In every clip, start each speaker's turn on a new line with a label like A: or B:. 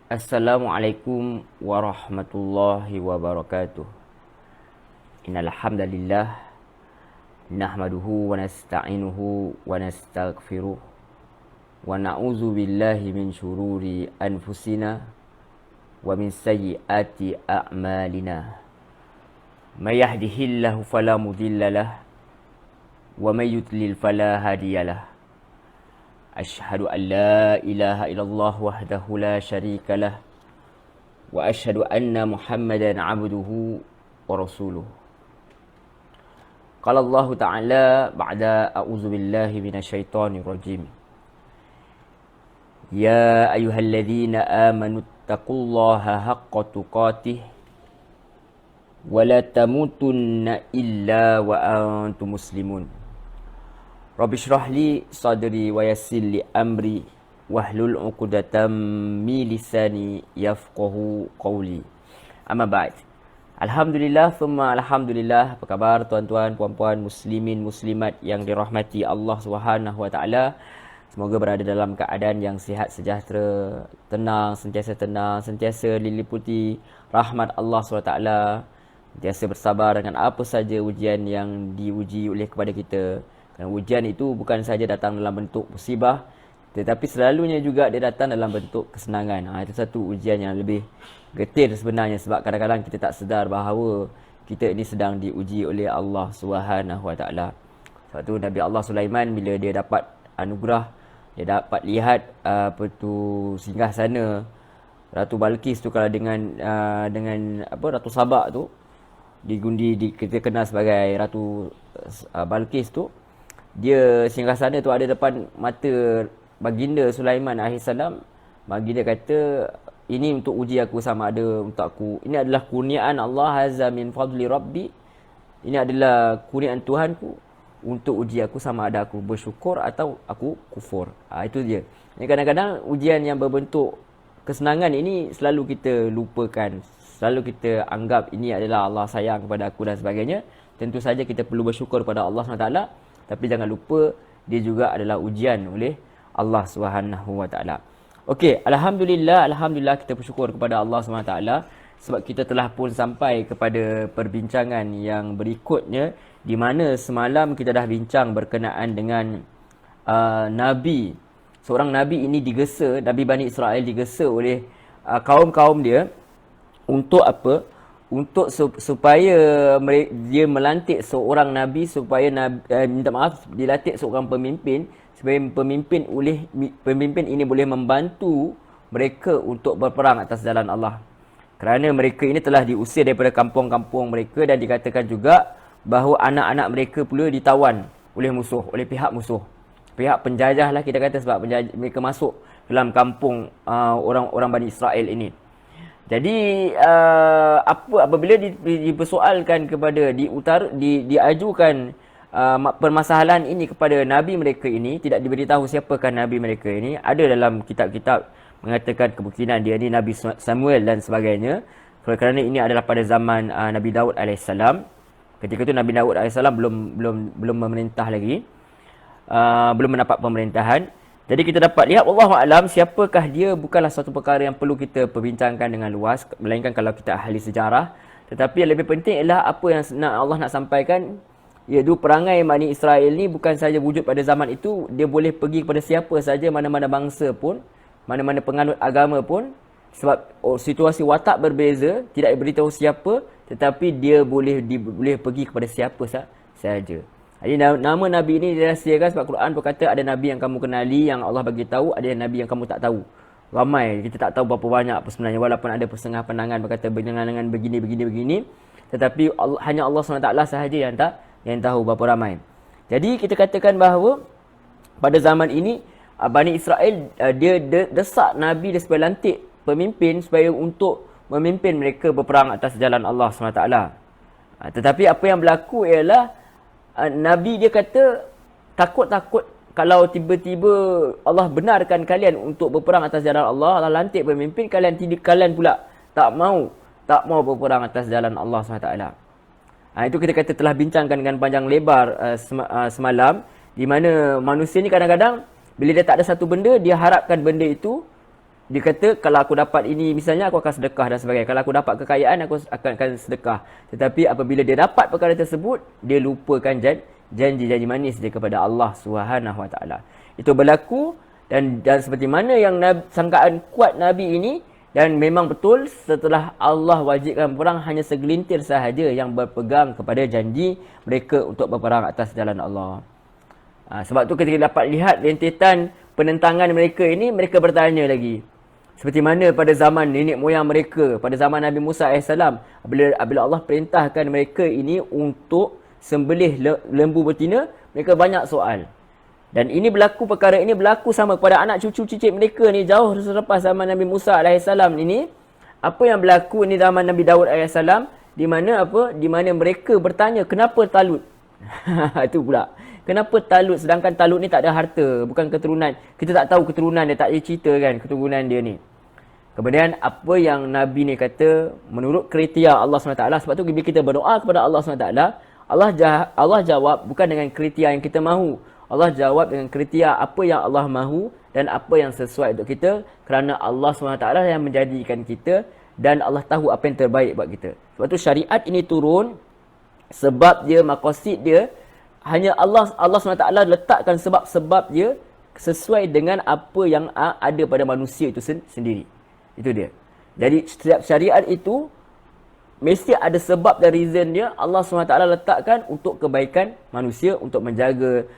A: Assalamualaikum warahmatullahi wabarakatuh. Innal hamdalillah nahmaduhu wa nasta'inuhu wa nastaghfiruh wa na'udzu billahi min syururi anfusina wa min sayyiati a'malina. May yahdihillahu fala mudhillalah wa may yudlil fala hadiyalah. Asyhadu an la ilaha illallah wahdahu la syarika lah wa asyhadu anna Muhammadan abduhu wa rasuluh. Qala Allah Ta'ala ba'da a'udzu billahi minasyaitonir rajim. Ya ayyuhalladzina amanu taqullaha haqqa tuqatih wa la tamutunna illa wa antum muslimun. Rabbi shrah li sadri wa yassir li amri wahlul 'uqdatam min lisani yafqahu qawli. Amma ba'd. Alhamdulillah thumma alhamdulillah. Apa khabar tuan-tuan, puan-puan, muslimin, muslimat yang dirahmati Allah Subhanahu wa taala. Semoga berada dalam keadaan yang sihat, sejahtera, tenang, sentiasa diliputi rahmat Allah SWT. Sentiasa bersabar dengan apa saja ujian yang diuji oleh kepada kita. Kerana ujian itu bukan sahaja datang dalam bentuk musibah, tetapi selalunya juga dia datang dalam bentuk kesenangan. Itu satu ujian yang lebih getir sebenarnya, sebab kadang-kadang kita tak sedar bahawa kita ini sedang diuji oleh Allah Subhanahu Wa Taala. Sebab tu Nabi Allah Sulaiman bila dia dapat anugerah, dia dapat lihat singgasana Ratu Balqis tu, kalau dengan Ratu Sabak tu kita kenal sebagai Ratu Balqis tu, dia singgasana tu ada depan mata baginda Sulaiman AS. Baginda kata, ini untuk uji aku sama ada untuk aku. Ini adalah kurniaan Allah, hazza min fadli rabbi. Ini adalah kurniaan Tuhanku untuk uji aku sama ada aku bersyukur atau aku kufur. Itu dia. Jadi kadang-kadang ujian yang berbentuk kesenangan ini selalu kita lupakan. Selalu kita anggap ini adalah Allah sayang kepada aku dan sebagainya. Tentu saja kita perlu bersyukur kepada Allah SWT. Tapi jangan lupa, dia juga adalah ujian oleh Allah Subhanahu Wa Taala. Okey, alhamdulillah kita bersyukur kepada Allah Subhanahu Wa Taala sebab kita telah pun sampai kepada perbincangan yang berikutnya, di mana semalam kita dah bincang berkenaan dengan nabi. Seorang nabi ini digesa, Nabi Bani Israel digesa oleh kaum-kaum dia untuk apa? Untuk supaya dia melantik seorang nabi, supaya dilantik seorang pemimpin, supaya pemimpin ini boleh membantu mereka untuk berperang atas jalan Allah. Kerana mereka ini telah diusir daripada kampung-kampung mereka, dan dikatakan juga bahawa anak-anak mereka pula ditawan oleh musuh, oleh pihak musuh. Pihak penjajah lah kita kata, sebab mereka masuk dalam kampung orang-orang Bani Israel ini. Jadi apabila dipersoalkan kepada diajukan permasalahan ini kepada nabi mereka ini, tidak diberitahu siapakah nabi mereka ini. Ada dalam kitab-kitab mengatakan kemungkinan dia ini Nabi Samuel dan sebagainya, kerana ini adalah pada zaman Nabi Daud AS. Ketika itu Nabi Daud AS belum memerintah lagi, belum mendapat pemerintahan. Jadi kita dapat lihat, wallahu alam, siapakah dia bukanlah satu perkara yang perlu kita perbincangkan dengan luas, melainkan kalau kita ahli sejarah. Tetapi yang lebih penting ialah apa yang Allah nak sampaikan, iaitu perangai Bani Israel ni bukan sahaja wujud pada zaman itu, dia boleh pergi kepada siapa saja, mana-mana bangsa pun, mana-mana penganut agama pun, sebab situasi watak berbeza, tidak diberitahu siapa, tetapi dia boleh pergi kepada siapa saja. Jadi nama Nabi ini dirahsiakan sebab Quran berkata ada Nabi yang kamu kenali, yang Allah bagi tahu, ada Nabi yang kamu tak tahu. Ramai, kita tak tahu berapa banyak apa sebenarnya, walaupun ada setengah pandangan berkata dengan begini. Tetapi hanya Allah SWT sahaja yang tahu berapa ramai. Jadi kita katakan bahawa pada zaman ini Bani Israel dia desak Nabi dia supaya lantik pemimpin supaya untuk memimpin mereka berperang atas jalan Allah SWT. Tetapi apa yang berlaku ialah Nabi dia kata, takut kalau tiba-tiba Allah benarkan kalian untuk berperang atas jalan Allah, Allah lantik pemimpin, kalian pula tak mau berperang atas jalan Allah SWT. Itu kita kata telah bincangkan dengan panjang lebar semalam, di mana manusia ni kadang-kadang bila dia tak ada satu benda, dia harapkan benda itu dia kata kalau aku dapat ini misalnya aku akan sedekah dan sebagainya. Kalau aku dapat kekayaan aku akan sedekah. Tetapi apabila dia dapat perkara tersebut, dia lupakan janji-janji manis dia kepada Allah Subhanahu Wa Taala. Itu berlaku dan seperti mana yang sangkaan kuat Nabi ini, dan memang betul setelah Allah wajibkan perang hanya segelintir sahaja yang berpegang kepada janji mereka untuk berperang atas jalan Allah. Sebab tu ketika dapat lihat rentetan penentangan mereka ini, mereka bertanya lagi. Seperti mana pada zaman nenek moyang mereka, pada zaman Nabi Musa AS, apabila Allah perintahkan mereka ini untuk sembelih lembu betina, mereka banyak soal. Dan ini perkara ini berlaku sama kepada anak cucu cicit mereka ni jauh selepas zaman Nabi Musa AS ini. Apa yang berlaku ni zaman Nabi Daud AS, di mana mereka bertanya kenapa Talut? Itu pula. Kenapa Talut sedangkan Talut ni tak ada harta, bukan keturunan. Kita tak tahu keturunan dia, tak ada cerita kan keturunan dia ni. Kemudian apa yang Nabi ni kata menurut kriteria Allah SWT, sebab tu bila kita berdoa kepada Allah SWT, Allah jawab bukan dengan kriteria yang kita mahu. Allah jawab dengan kriteria apa yang Allah mahu dan apa yang sesuai untuk kita, kerana Allah SWT yang menjadikan kita dan Allah tahu apa yang terbaik buat kita. Sebab tu syariat ini turun, sebab dia, maqasid dia, hanya Allah SWT letakkan sebab-sebab dia sesuai dengan apa yang ada pada manusia itu sendiri. Itu dia. Jadi setiap syariat itu mesti ada sebab dan reason dia. Allah SWT letakkan untuk kebaikan manusia, untuk menjaga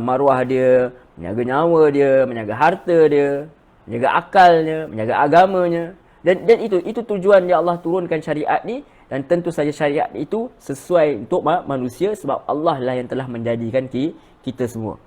A: maruah dia, menjaga nyawa dia, menjaga harta dia, menjaga akalnya, menjaga agamanya. Dan itu tujuan yang Allah turunkan syariat ni. Dan tentu saja syariat itu sesuai untuk manusia, sebab Allah lah yang telah menjadikan kita semua.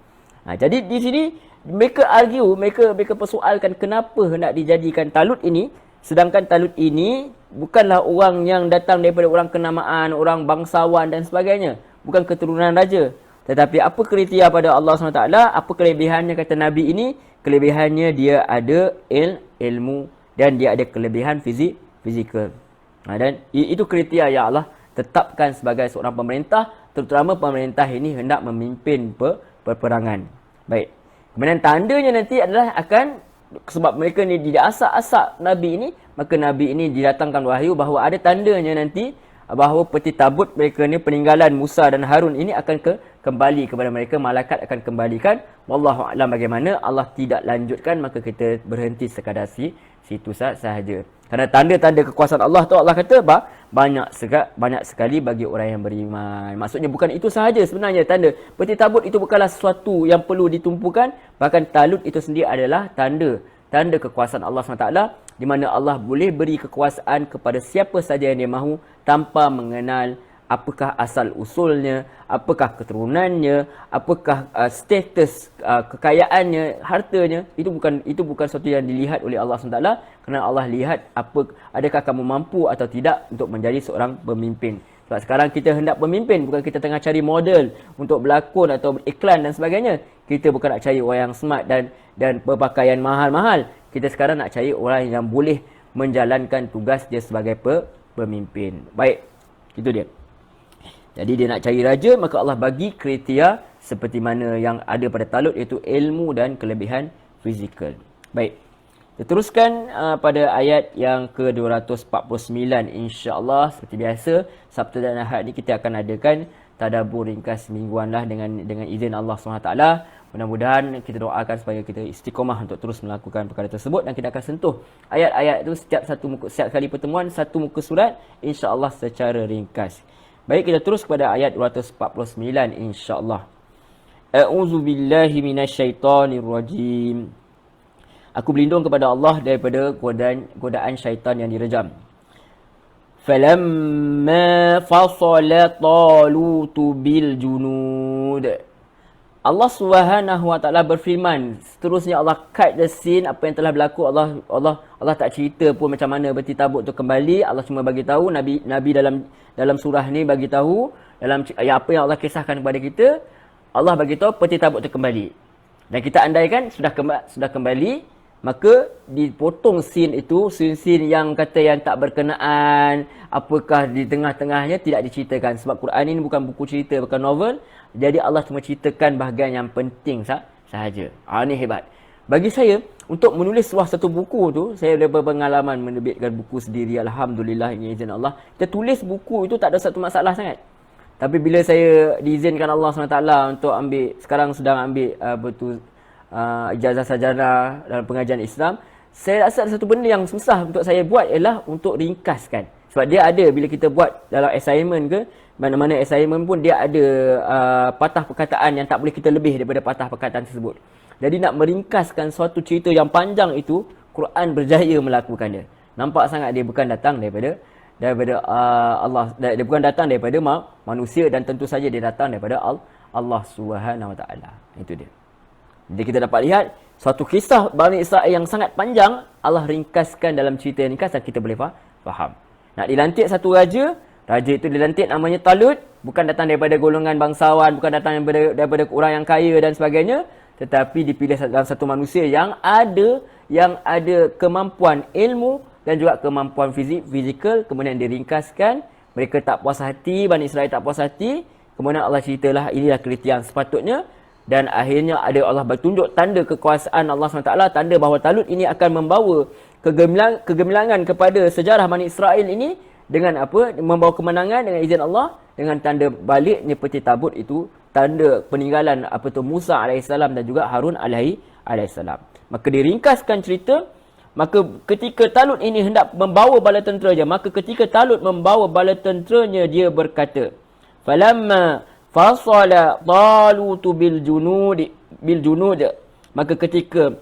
A: Jadi di sini mereka argue, mereka persoalkan kenapa hendak dijadikan Talut ini, sedangkan Talut ini bukanlah orang yang datang daripada orang kenamaan, orang bangsawan dan sebagainya, bukan keturunan raja. Tetapi apa kriteria pada Allah SWT, apa kelebihannya kata Nabi ini? Kelebihannya dia ada ilmu dan dia ada kelebihan fizikal. Dan itu kriteria yang Allah tetapkan sebagai seorang pemerintah, terutama pemerintah ini hendak memimpin peperangan. Baik. Kemudian tandanya nanti adalah sebab mereka ni diasak-asak Nabi ini, maka Nabi ini didatangkan wahyu bahawa ada tandanya nanti bahawa peti tabut mereka ni, peninggalan Musa dan Harun ini akan kembali kepada mereka, malaikat akan kembalikan. Wallahu a'lam bagaimana, Allah tidak lanjutkan, maka kita berhenti sekadar situ sahaja. Kerana tanda-tanda kekuasaan Allah tu Allah kata banyak sekali bagi orang yang beriman. Maksudnya bukan itu sahaja sebenarnya tanda. Peti tabut itu bukanlah sesuatu yang perlu ditumpukan, bahkan Talut itu sendiri adalah tanda kekuasaan Allah SWT, di mana Allah boleh beri kekuasaan kepada siapa saja yang dia mahu tanpa mengenal apakah asal usulnya, apakah keturunannya, apakah status kekayaannya, hartanya. Itu bukan sesuatu yang dilihat oleh Allah SWT, kerana Allah lihat adakah kamu mampu atau tidak untuk menjadi seorang pemimpin. Sebab sekarang kita hendak pemimpin, bukan kita tengah cari model untuk berlakon atau beriklan dan sebagainya. Kita bukan nak cari orang yang smart dan berpakaian mahal-mahal. Kita sekarang nak cari orang yang boleh menjalankan tugas dia sebagai pemimpin. Baik, itu dia. Jadi dia nak cari raja, maka Allah bagi kriteria seperti mana yang ada pada Talut, iaitu ilmu dan kelebihan fizikal. Baik. Kita teruskan pada ayat yang ke-249, insya-Allah. Seperti biasa, Sabtu dan Ahad ni kita akan adakan tadabbur ringkas mingguan lah dengan izin Allah SWT. Mudah-mudahan kita doakan supaya kita istiqomah untuk terus melakukan perkara tersebut, dan kita akan sentuh ayat-ayat itu setiap kali pertemuan satu muka surat, insya-Allah secara ringkas. Baik, kita terus kepada ayat 249 insya-Allah. A'udzu billahi minasyaitonir rajim. Aku berlindung kepada Allah daripada godaan syaitan yang direjam. Falamma fasala Talut bil junud. Allah Subhanahu wa taala berfirman, seterusnya Allah cut the scene apa yang telah berlaku. Allah tak cerita pun macam mana peti tabut tu kembali. Allah cuma bagi tahu, Nabi dalam surah ni bagi tahu, dalam apa yang Allah kisahkan kepada kita, Allah bagi tahu peti tabut tu kembali. Dan kita andaikan sudah kembali, maka dipotong scene itu, scene yang kata yang tak berkenaan, apakah di tengah-tengahnya tidak diceritakan. Sebab Quran ini bukan buku cerita, bukan novel. Jadi Allah cuma ceritakan bahagian yang penting sahaja. Ini hebat. Bagi saya, untuk menulis satu buku tu, saya ada berpengalaman menerbitkan buku sendiri, alhamdulillah, ini izin Allah. Kita tulis buku itu tak ada satu masalah sangat. Tapi bila saya diizinkan Allah SWT untuk ambil, sekarang sedang ambil ijazah sarjana dalam pengajian Islam, saya rasa ada satu benda yang susah untuk saya buat ialah untuk ringkaskan. Sebab dia ada, bila kita buat dalam assignment ke, mana-mana assignment pun dia ada patah perkataan yang tak boleh kita lebih daripada patah perkataan tersebut. Jadi nak meringkaskan suatu cerita yang panjang itu, Quran berjaya melakukannya. Nampak sangat dia bukan datang daripada Allah, dia bukan datang daripada manusia, dan tentu saja dia datang daripada Allah Subhanahu Wa Taala. Itu dia. Jadi kita dapat lihat suatu kisah Bani Israel yang sangat panjang, Allah ringkaskan dalam cerita yang ringkas dan kita boleh faham. Nak dilantik satu raja itu dilantik namanya Talut, bukan datang daripada golongan bangsawan, bukan datang daripada orang yang kaya dan sebagainya, tetapi dipilih dalam satu manusia yang ada kemampuan ilmu dan juga kemampuan fizikal. Kemudian diringkaskan, mereka tak puas hati, Bani Israel tak puas hati, kemudian Allah ceritalah inilah kereta yang sepatutnya, dan akhirnya ada Allah bertunjuk tanda kekuasaan Allah SWT, tanda bahawa Talut ini akan membawa kegemilangan kepada sejarah Bani Israel ini dengan apa? Membawa kemenangan dengan izin Allah, dengan tanda baliknya peti tabut itu, tanda peninggalan Musa AS dan juga Harun AS. Maka diringkaskan cerita, maka ketika Talut ini hendak membawa bala tenteranya, maka ketika Talut membawa bala tenteranya, dia berkata, falamma fasala Talut bil junud, maka ketika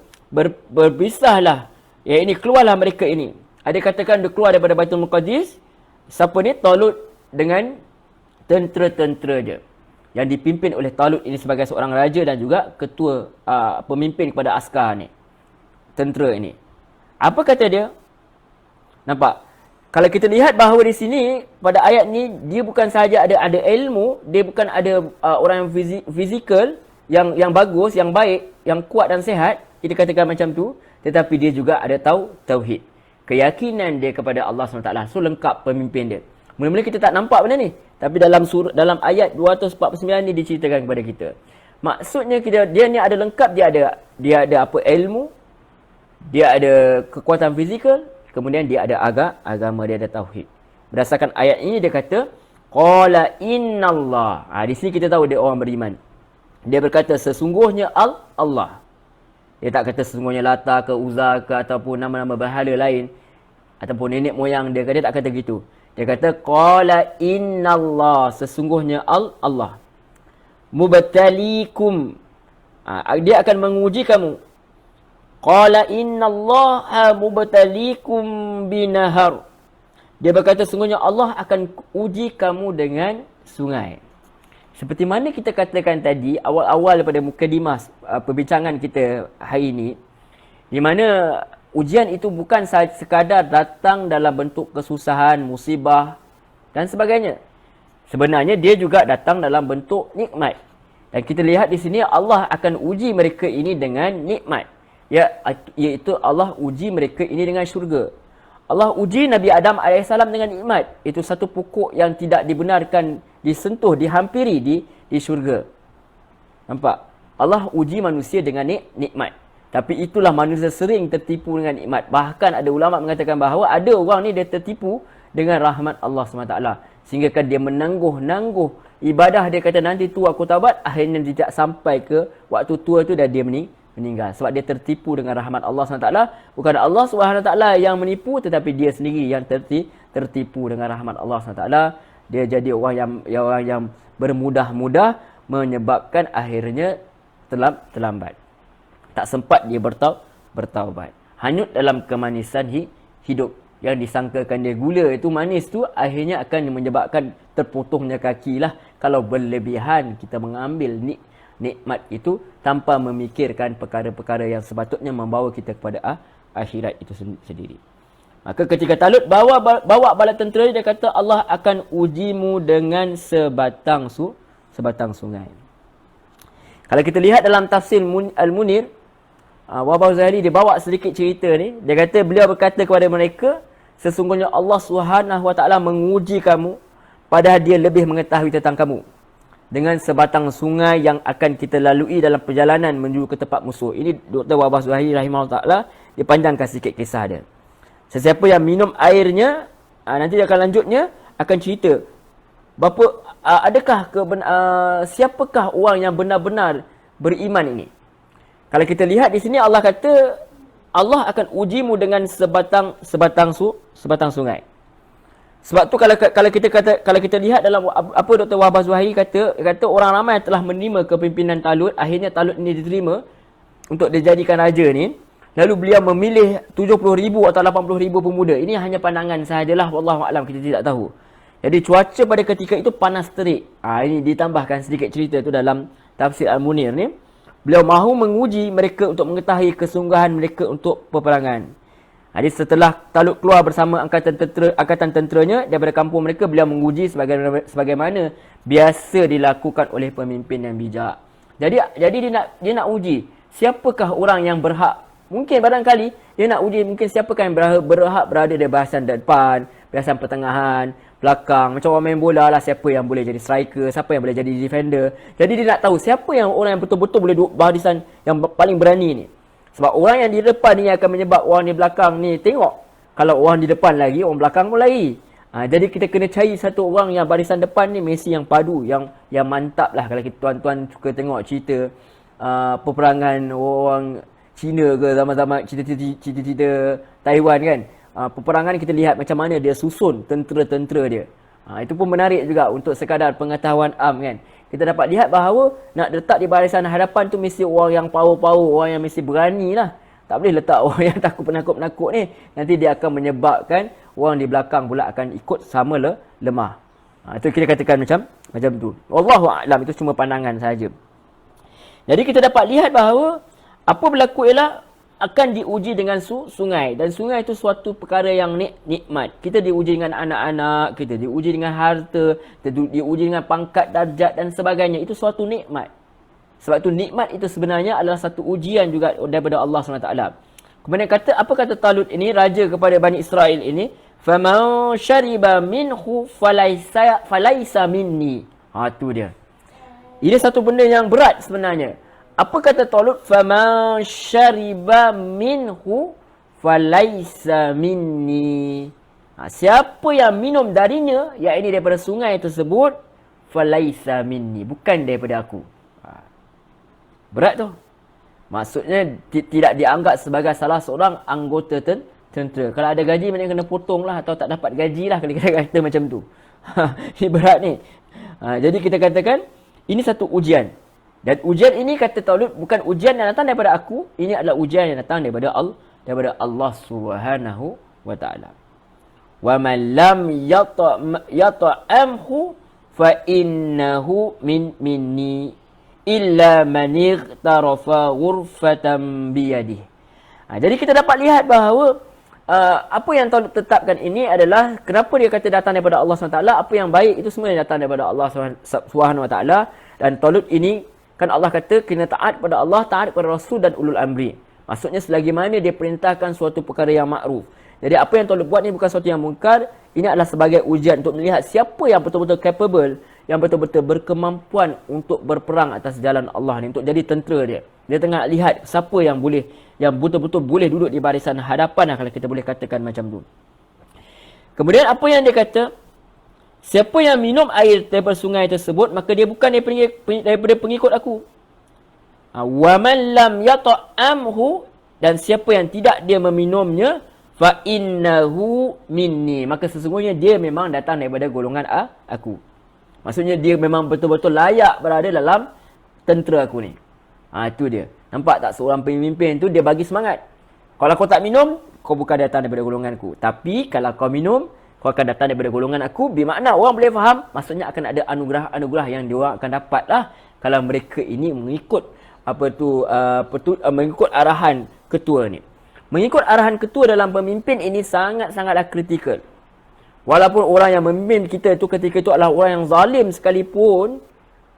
A: berpisahlah, ya ini keluarlah mereka ini. Ada katakan dia keluar daripada Baitul Muqaddis. Siapa ni? Talut dengan tentera-tentera dia, yang dipimpin oleh Talut ini sebagai seorang raja dan juga ketua pemimpin kepada askar ni, tentera ini. Apa kata dia? Nampak? Kalau kita lihat bahawa di sini pada ayat ni, dia bukan sahaja ada ilmu, dia bukan ada orang yang fizikal yang bagus, yang baik, yang kuat dan sehat, kita katakan macam tu, tetapi dia juga ada tauhid, keyakinan dia kepada Allah SWT. So lengkap pemimpin dia. Mula-mula kita tak nampak benda ni, tapi dalam ayat 249 ni diceritakan kepada kita. Maksudnya dia ni ada lengkap, dia ada apa? Ilmu, dia ada kekuatan fizikal, kemudian dia ada agama, dia ada tauhid. Berdasarkan ayat ini dia kata qala innallah. Di sini kita tahu dia orang beriman. Dia berkata sesungguhnya Allah. Dia tak kata sesungguhnya Lata ke Uzza ke ataupun nama-nama berhala lain ataupun nenek moyang dia tak kata gitu. Dia kata qala innallah, sesungguhnya Allah mubtalikum, dia akan menguji kamu. Qala innallaha mubtalikum binahar, dia berkata sesungguhnya Allah akan uji kamu dengan sungai. Seperti mana kita katakan tadi awal-awal pada mukadimah perbincangan kita hari ini, di mana ujian itu bukan sekadar datang dalam bentuk kesusahan, musibah dan sebagainya. Sebenarnya dia juga datang dalam bentuk nikmat. Dan kita lihat di sini Allah akan uji mereka ini dengan nikmat. Iaitu Allah uji mereka ini dengan syurga. Allah uji Nabi Adam AS dengan nikmat. Itu satu pokok yang tidak dibenarkan disentuh, dihampiri di syurga. Nampak? Allah uji manusia dengan nikmat. Tapi itulah manusia sering tertipu dengan nikmat. Bahkan ada ulama mengatakan bahawa ada orang ni dia tertipu dengan rahmat Allah SWT. Sehingga kan dia menangguh ibadah, dia kata nanti tu aku taubat, akhirnya tidak sampai ke waktu tua tu dan dia meninggal. Sebab dia tertipu dengan rahmat Allah SWT. Bukan Allah SWT yang menipu, tetapi dia sendiri yang tertipu dengan rahmat Allah SWT. Dia jadi orang yang bermudah-mudah, menyebabkan akhirnya terlambat. Tak sempat dia bertaubat. Hanyut dalam kemanisan hidup. Yang disangkakan dia gula itu manis tu, akhirnya akan menyebabkan terpotongnya kaki lah. Kalau berlebihan kita mengambil nikmat itu tanpa memikirkan perkara-perkara yang sepatutnya membawa kita kepada akhirat itu sendiri. Maka ketika Talut bawa bala tentera, dia kata Allah akan ujimu dengan sebatang sungai. Kalau kita lihat dalam tafsir Al-Munir, Wahbah Zahiri dia bawa sedikit cerita ni. Dia kata beliau berkata kepada mereka, sesungguhnya Allah SWT menguji kamu, padahal dia lebih mengetahui tentang kamu. dengan sebatang sungai yang akan kita lalui dalam perjalanan menuju ke tempat musuh. Ini Dr. Wahbah Zuhairi rahimahullah ta'ala, dia panjangkan sedikit kisah dia. Sesiapa yang minum airnya, nanti dia akan lanjutnya, akan cerita adakah siapakah orang yang benar-benar beriman ini. Kalau kita lihat di sini, Allah kata Allah akan ujimu dengan sebatang sungai. Sebab tu kalau kita lihat dalam apa Dr. Wahbah Zuhairi kata orang ramai telah menerima kepimpinan Talut, akhirnya Talut ini diterima untuk dijadikan raja ni. Lalu beliau memilih 70,000 atau 80,000 pemuda. Ini hanya pandangan sahajalah, wallahu a'lam, kita tidak tahu. Jadi cuaca pada ketika itu panas terik. Ini ditambahkan sedikit cerita tu dalam tafsir Al-Munir ni. Beliau mahu menguji mereka untuk mengetahui kesungguhan mereka untuk peperangan. Jadi setelah Talut keluar bersama angkatan tenteranya daripada kampung mereka, beliau menguji sebagaimana biasa dilakukan oleh pemimpin yang bijak. Jadi dia nak uji siapakah orang yang berhak. Mungkin barangkali dia nak uji siapakah yang berhak berada di barisan depan, barisan pertengahan, belakang. Macam orang main bola lah, siapa yang boleh jadi striker, siapa yang boleh jadi defender. Jadi dia nak tahu siapa yang orang yang betul-betul boleh duduk barisan yang paling berani ni. Sebab orang yang di depan ni akan menyebab orang di belakang ni tengok. Kalau orang di depan lagi, orang belakang pun lari. Jadi kita kena cari satu orang yang barisan depan ni mesti yang padu, yang mantap lah. Kalau kita tuan-tuan suka tengok cerita peperangan orang Cina ke zaman-zaman cerita-cerita Taiwan kan. Peperangan kita lihat macam mana dia susun tentera-tentera dia. Itu pun menarik juga untuk sekadar pengetahuan am kan. Kita dapat lihat bahawa nak letak di barisan hadapan tu mesti orang yang power-power, orang yang mesti berani lah. Tak boleh letak orang yang takut penakut-penakut ni. Nanti dia akan menyebabkan orang di belakang pula akan ikut sama lemah. Itu kita katakan macam tu. Wallahu a'lam, itu cuma pandangan saja. Jadi kita dapat lihat bahawa apa berlaku ialah akan diuji dengan sungai. Dan sungai itu suatu perkara yang nikmat. Kita diuji dengan anak-anak, kita diuji dengan harta, kita diuji dengan pangkat, darjat dan sebagainya. Itu suatu nikmat. Sebab itu nikmat itu sebenarnya adalah satu ujian juga daripada Allah SWT. Kemudian apa kata Talut ini, raja kepada Bani Israel ini? فَمَنْ شَرِبَ مِنْهُ فَلَيْسَ مِنِّي. Itu dia. Ini satu benda yang berat sebenarnya. Apa kata Talut? فَمَنْ شَرِبَ مِنْهُ فَلَيْسَ مِنِّي. Siapa yang minum darinya, iaitu daripada sungai tersebut, فَلَيْسَ مِنِّي, bukan daripada aku. Berat tu. Maksudnya tidak dianggap sebagai salah seorang anggota tentera. Kalau ada gaji, maknanya kena potong lah, atau tak dapat gaji lah kalau kita kata macam tu. Ini berat ni. Jadi kita katakan ini satu ujian. Dan ujian ini kata Talut bukan ujian yang datang daripada aku, ini adalah ujian yang datang daripada Allah Subhanahu wa taala. Wa man lam yata'amhu fa innahu minni illa man ightarafa ghurfatan biyadihi. Jadi kita dapat lihat bahawa apa yang Talut tetapkan ini adalah kenapa dia kata datang daripada Allah SWT. Apa yang baik itu semua yang datang daripada Allah SWT. Dan Talut ini kan Allah kata kena taat pada Allah, taat pada Rasul dan ulul amri. Maksudnya selagi mana dia perintahkan suatu perkara yang makruf. Jadi apa yang Talut buat ni bukan sesuatu yang mungkar. Ini adalah sebagai ujian untuk melihat siapa yang betul-betul capable, yang betul-betul berkemampuan untuk berperang atas jalan Allah ni, untuk jadi tentera dia. Dia tengah lihat siapa yang betul-betul boleh duduk di barisan hadapan lah, kalau kita boleh katakan macam tu. Kemudian apa yang dia kata? Siapa yang minum air daripada sungai tersebut, maka dia bukan daripada pengikut aku. Wa man lam yata'amhu, dan siapa yang tidak dia meminumnya, fa innahu minni, maka sesungguhnya dia memang datang daripada golongan aku. Maksudnya dia memang betul-betul layak berada dalam tentera aku ni. Itu dia. Nampak tak, seorang pemimpin tu dia bagi semangat. Kalau kau tak minum, kau bukan datang daripada golonganku. Tapi kalau kau minum, kau akan datang daripada golongan aku. Bermakna orang boleh faham, maksudnya akan ada anugerah-anugerah yang diorang akan dapat lah kalau mereka ini mengikut mengikut arahan ketua ni. Mengikut arahan ketua dalam pemimpin ini sangat-sangatlah kritikal. Walaupun orang yang memimpin kita itu ketika itu adalah orang yang zalim sekalipun,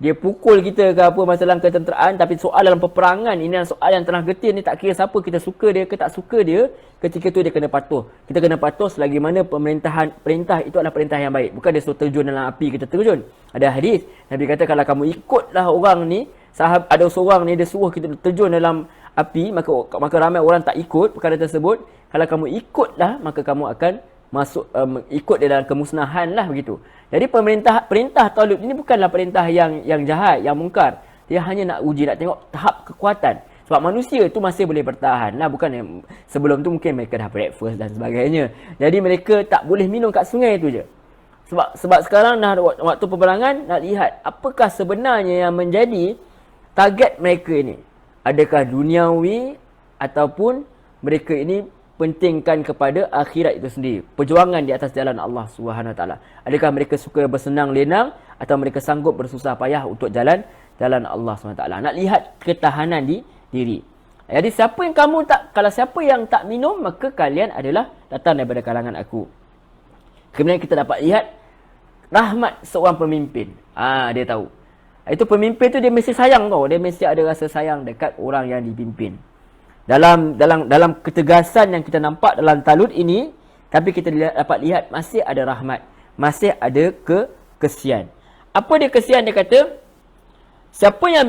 A: dia pukul kita ke apa masa dalam ketenteraan, tapi soal dalam peperangan ini adalah soal yang tengah getir ni, tak kira siapa kita suka dia ke tak suka dia, ketika tu dia kena patuh. Kita kena patuh selagi mana perintah itu adalah perintah yang baik. Bukan dia suruh terjun dalam api kita terjun. Ada hadis Nabi kata kalau kamu ikutlah orang ni, ada seorang ni dia suruh kita terjun dalam api, maka ramai orang tak ikut perkara tersebut. Kalau kamu ikutlah, maka kamu akan masuk ikut dia dalam kemusnahan lah begitu. Jadi perintah Talut ini bukanlah perintah yang jahat, yang mungkar. Dia hanya nak uji, nak tengok tahap kekuatan. Sebab manusia tu masih boleh bertahan lah. Bukan yang sebelum tu mungkin mereka dah breakfast dan sebagainya. Jadi mereka tak boleh minum kat sungai tu je. Sebab sekarang dah waktu peperangan, nak lihat apakah sebenarnya yang menjadi target mereka ini. Adakah duniawi ataupun mereka ini pentingkan kepada akhirat itu sendiri. Perjuangan di atas jalan Allah SWT. Adakah mereka suka bersenang lenang atau mereka sanggup bersusah payah untuk jalan Allah SWT. Nak lihat ketahanan di diri. Jadi kalau siapa yang tak minum, maka kalian adalah datang daripada kalangan aku. Kemudian kita dapat lihat rahmat seorang pemimpin. Dia tahu. Itu pemimpin tu dia mesti sayang tau. Dia mesti ada rasa sayang dekat orang yang dipimpin. Dalam ketegasan yang kita nampak dalam Talut ini, tapi kita dapat lihat masih ada rahmat, masih ada kesian. Apa dia kesian? Dia kata siapa yang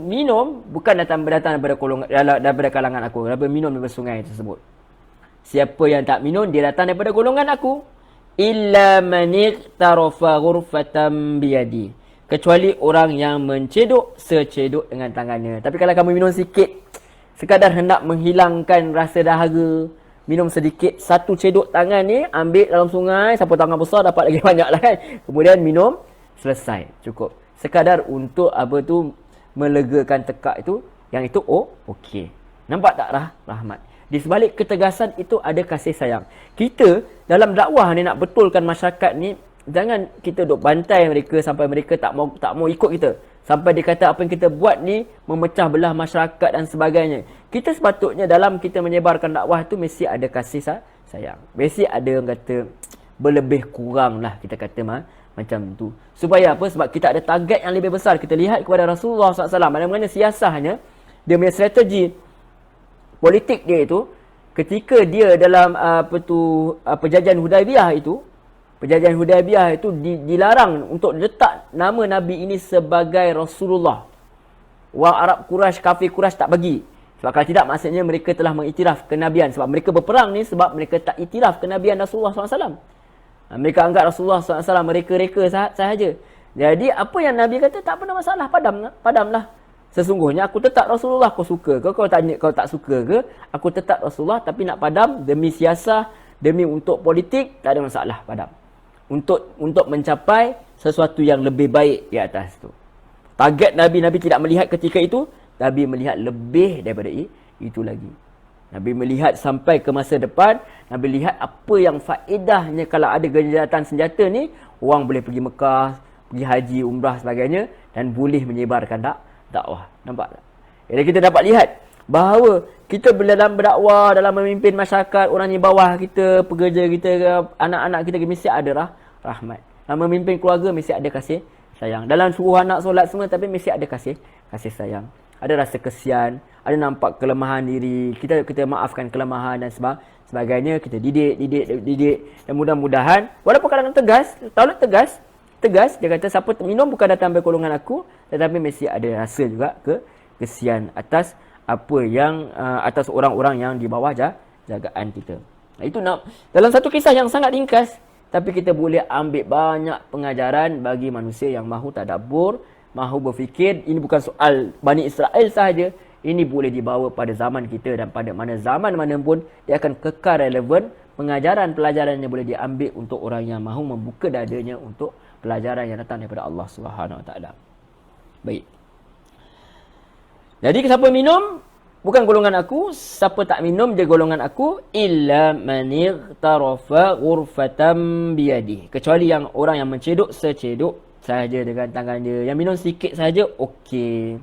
A: minum bukan datang daripada kalangan aku, daripada minum daripada sungai tersebut. Siapa yang tak minum, dia datang daripada golongan aku. Illa man iqtarafa ghurfatan biyadi, kecuali orang yang mencedok secedok dengan tangannya. Tapi kalau kamu minum sikit, sekadar hendak menghilangkan rasa dahaga, minum sedikit, satu cedok tangan ni, ambil dalam sungai, siapa tangan besar dapat lagi banyak lah kan. Kemudian minum, selesai, cukup. Sekadar untuk melegakan tekak itu, yang itu okey. Nampak tak rahmat? Di sebalik ketegasan itu ada kasih sayang. Kita dalam dakwah ni nak betulkan masyarakat ni, jangan kita duk bantai mereka sampai mereka tak mau ikut kita. Sampai dia kata apa yang kita buat ni memecah belah masyarakat dan sebagainya. Kita sepatutnya dalam kita menyebarkan dakwah tu mesti ada kasih sayang. Mesti ada orang kata berlebih kurang lah, kita kata macam tu. Supaya apa? Sebab kita ada target yang lebih besar. Kita lihat kepada Rasulullah SAW. Mana-mana siasahnya, dia punya strategi politik dia itu, ketika dia dalam perjanjian Hudaibiyah itu, dilarang untuk letak nama Nabi ini sebagai Rasulullah. Orang Arab Quraisy, kafir Quraisy tak bagi. Sebab kalau tidak, maksudnya mereka telah mengiktiraf kenabian. Sebab mereka berperang ni sebab mereka tak iktiraf kenabian Rasulullah SAW. Mereka anggap Rasulullah SAW mereka-reka sahaja. Jadi apa yang Nabi kata tak pernah masalah, padamlah. Sesungguhnya aku tetap Rasulullah, kau suka ke? Kau tak suka ke? Aku tetap Rasulullah, tapi nak padam demi siasah, demi untuk politik, tak ada masalah, padam. Untuk mencapai sesuatu yang lebih baik di atas tu. Target Nabi tidak melihat ketika itu, Nabi melihat lebih daripada itu lagi. Nabi melihat sampai ke masa depan, Nabi lihat apa yang faedahnya kalau ada gencatan senjata ni, orang boleh pergi Mekah, pergi haji, umrah sebagainya, dan boleh menyebarkan dakwah. Nampak tak? Jadi kita dapat lihat bahawa kita dalam berdakwah, dalam memimpin masyarakat, orang di bawah kita, pekerja kita, anak-anak kita, mesti ada rahmat. Dalam memimpin keluarga mesti ada kasih sayang. Dalam suruh anak solat semua, tapi mesti ada kasih sayang. Ada rasa kesian, ada nampak kelemahan diri, kita maafkan kelemahan dan sebagainya, kita didik. Dan mudah-mudahan, walaupun kadang-kadang tegas, Talut tegas, dia kata siapa minum bukan datang dari golongan aku, tetapi mesti ada rasa juga kesian atas apa yang atas orang-orang yang di bawah jagaan kita. Itu dalam satu kisah yang sangat ringkas, tapi kita boleh ambil banyak pengajaran bagi manusia yang mahu tadabbur, mahu berfikir. Ini bukan soal Bani Israel sahaja, ini boleh dibawa pada zaman kita, dan pada zaman mana pun dia akan kekal relevan. Pelajaran yang boleh diambil untuk orang yang mahu membuka dadanya untuk pelajaran yang datang daripada Allah SWT. Baik. Jadi siapa minum bukan golongan aku, siapa tak minum dia golongan aku, illa man ightarafa ghurfatan biyadi, kecuali yang orang yang mencedok secedok sahaja dengan tangan dia, yang minum sikit sahaja okey.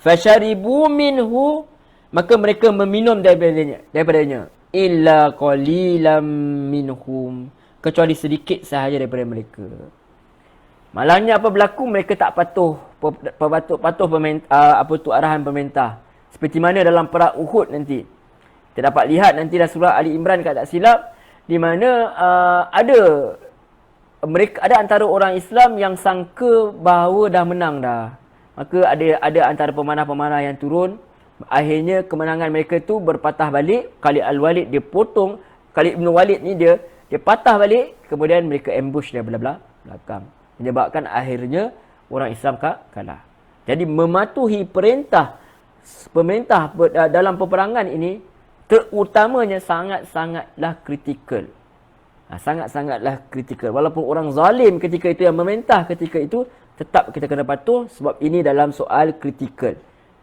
A: Fasharibu minhu, maka mereka meminum daripadanya illa qalilam minhum, kecuali sedikit sahaja daripada mereka. Malangnya apa berlaku, mereka tak patuh arahan pemerintah. Seperti mana dalam perang Uhud nanti. Kita dapat lihat nanti dalam surah Ali Imran kalau tak silap, di mana ada antara orang Islam yang sangka bahawa dah menang dah. Maka ada antara pemanah-pemanah yang turun. Akhirnya kemenangan mereka tu berpatah balik. Khalid Al-Walid dia potong. Khalid Ibn Walid ni dia patah balik. Kemudian mereka ambush dia belakang. Menyebabkan akhirnya orang Islam kalah. Jadi mematuhi perintah pemerintah dalam peperangan ini terutamanya sangat-sangatlah kritikal. Sangat-sangatlah kritikal. Walaupun orang zalim ketika itu yang memerintah ketika itu, tetap kita kena patuh sebab ini dalam soal kritikal.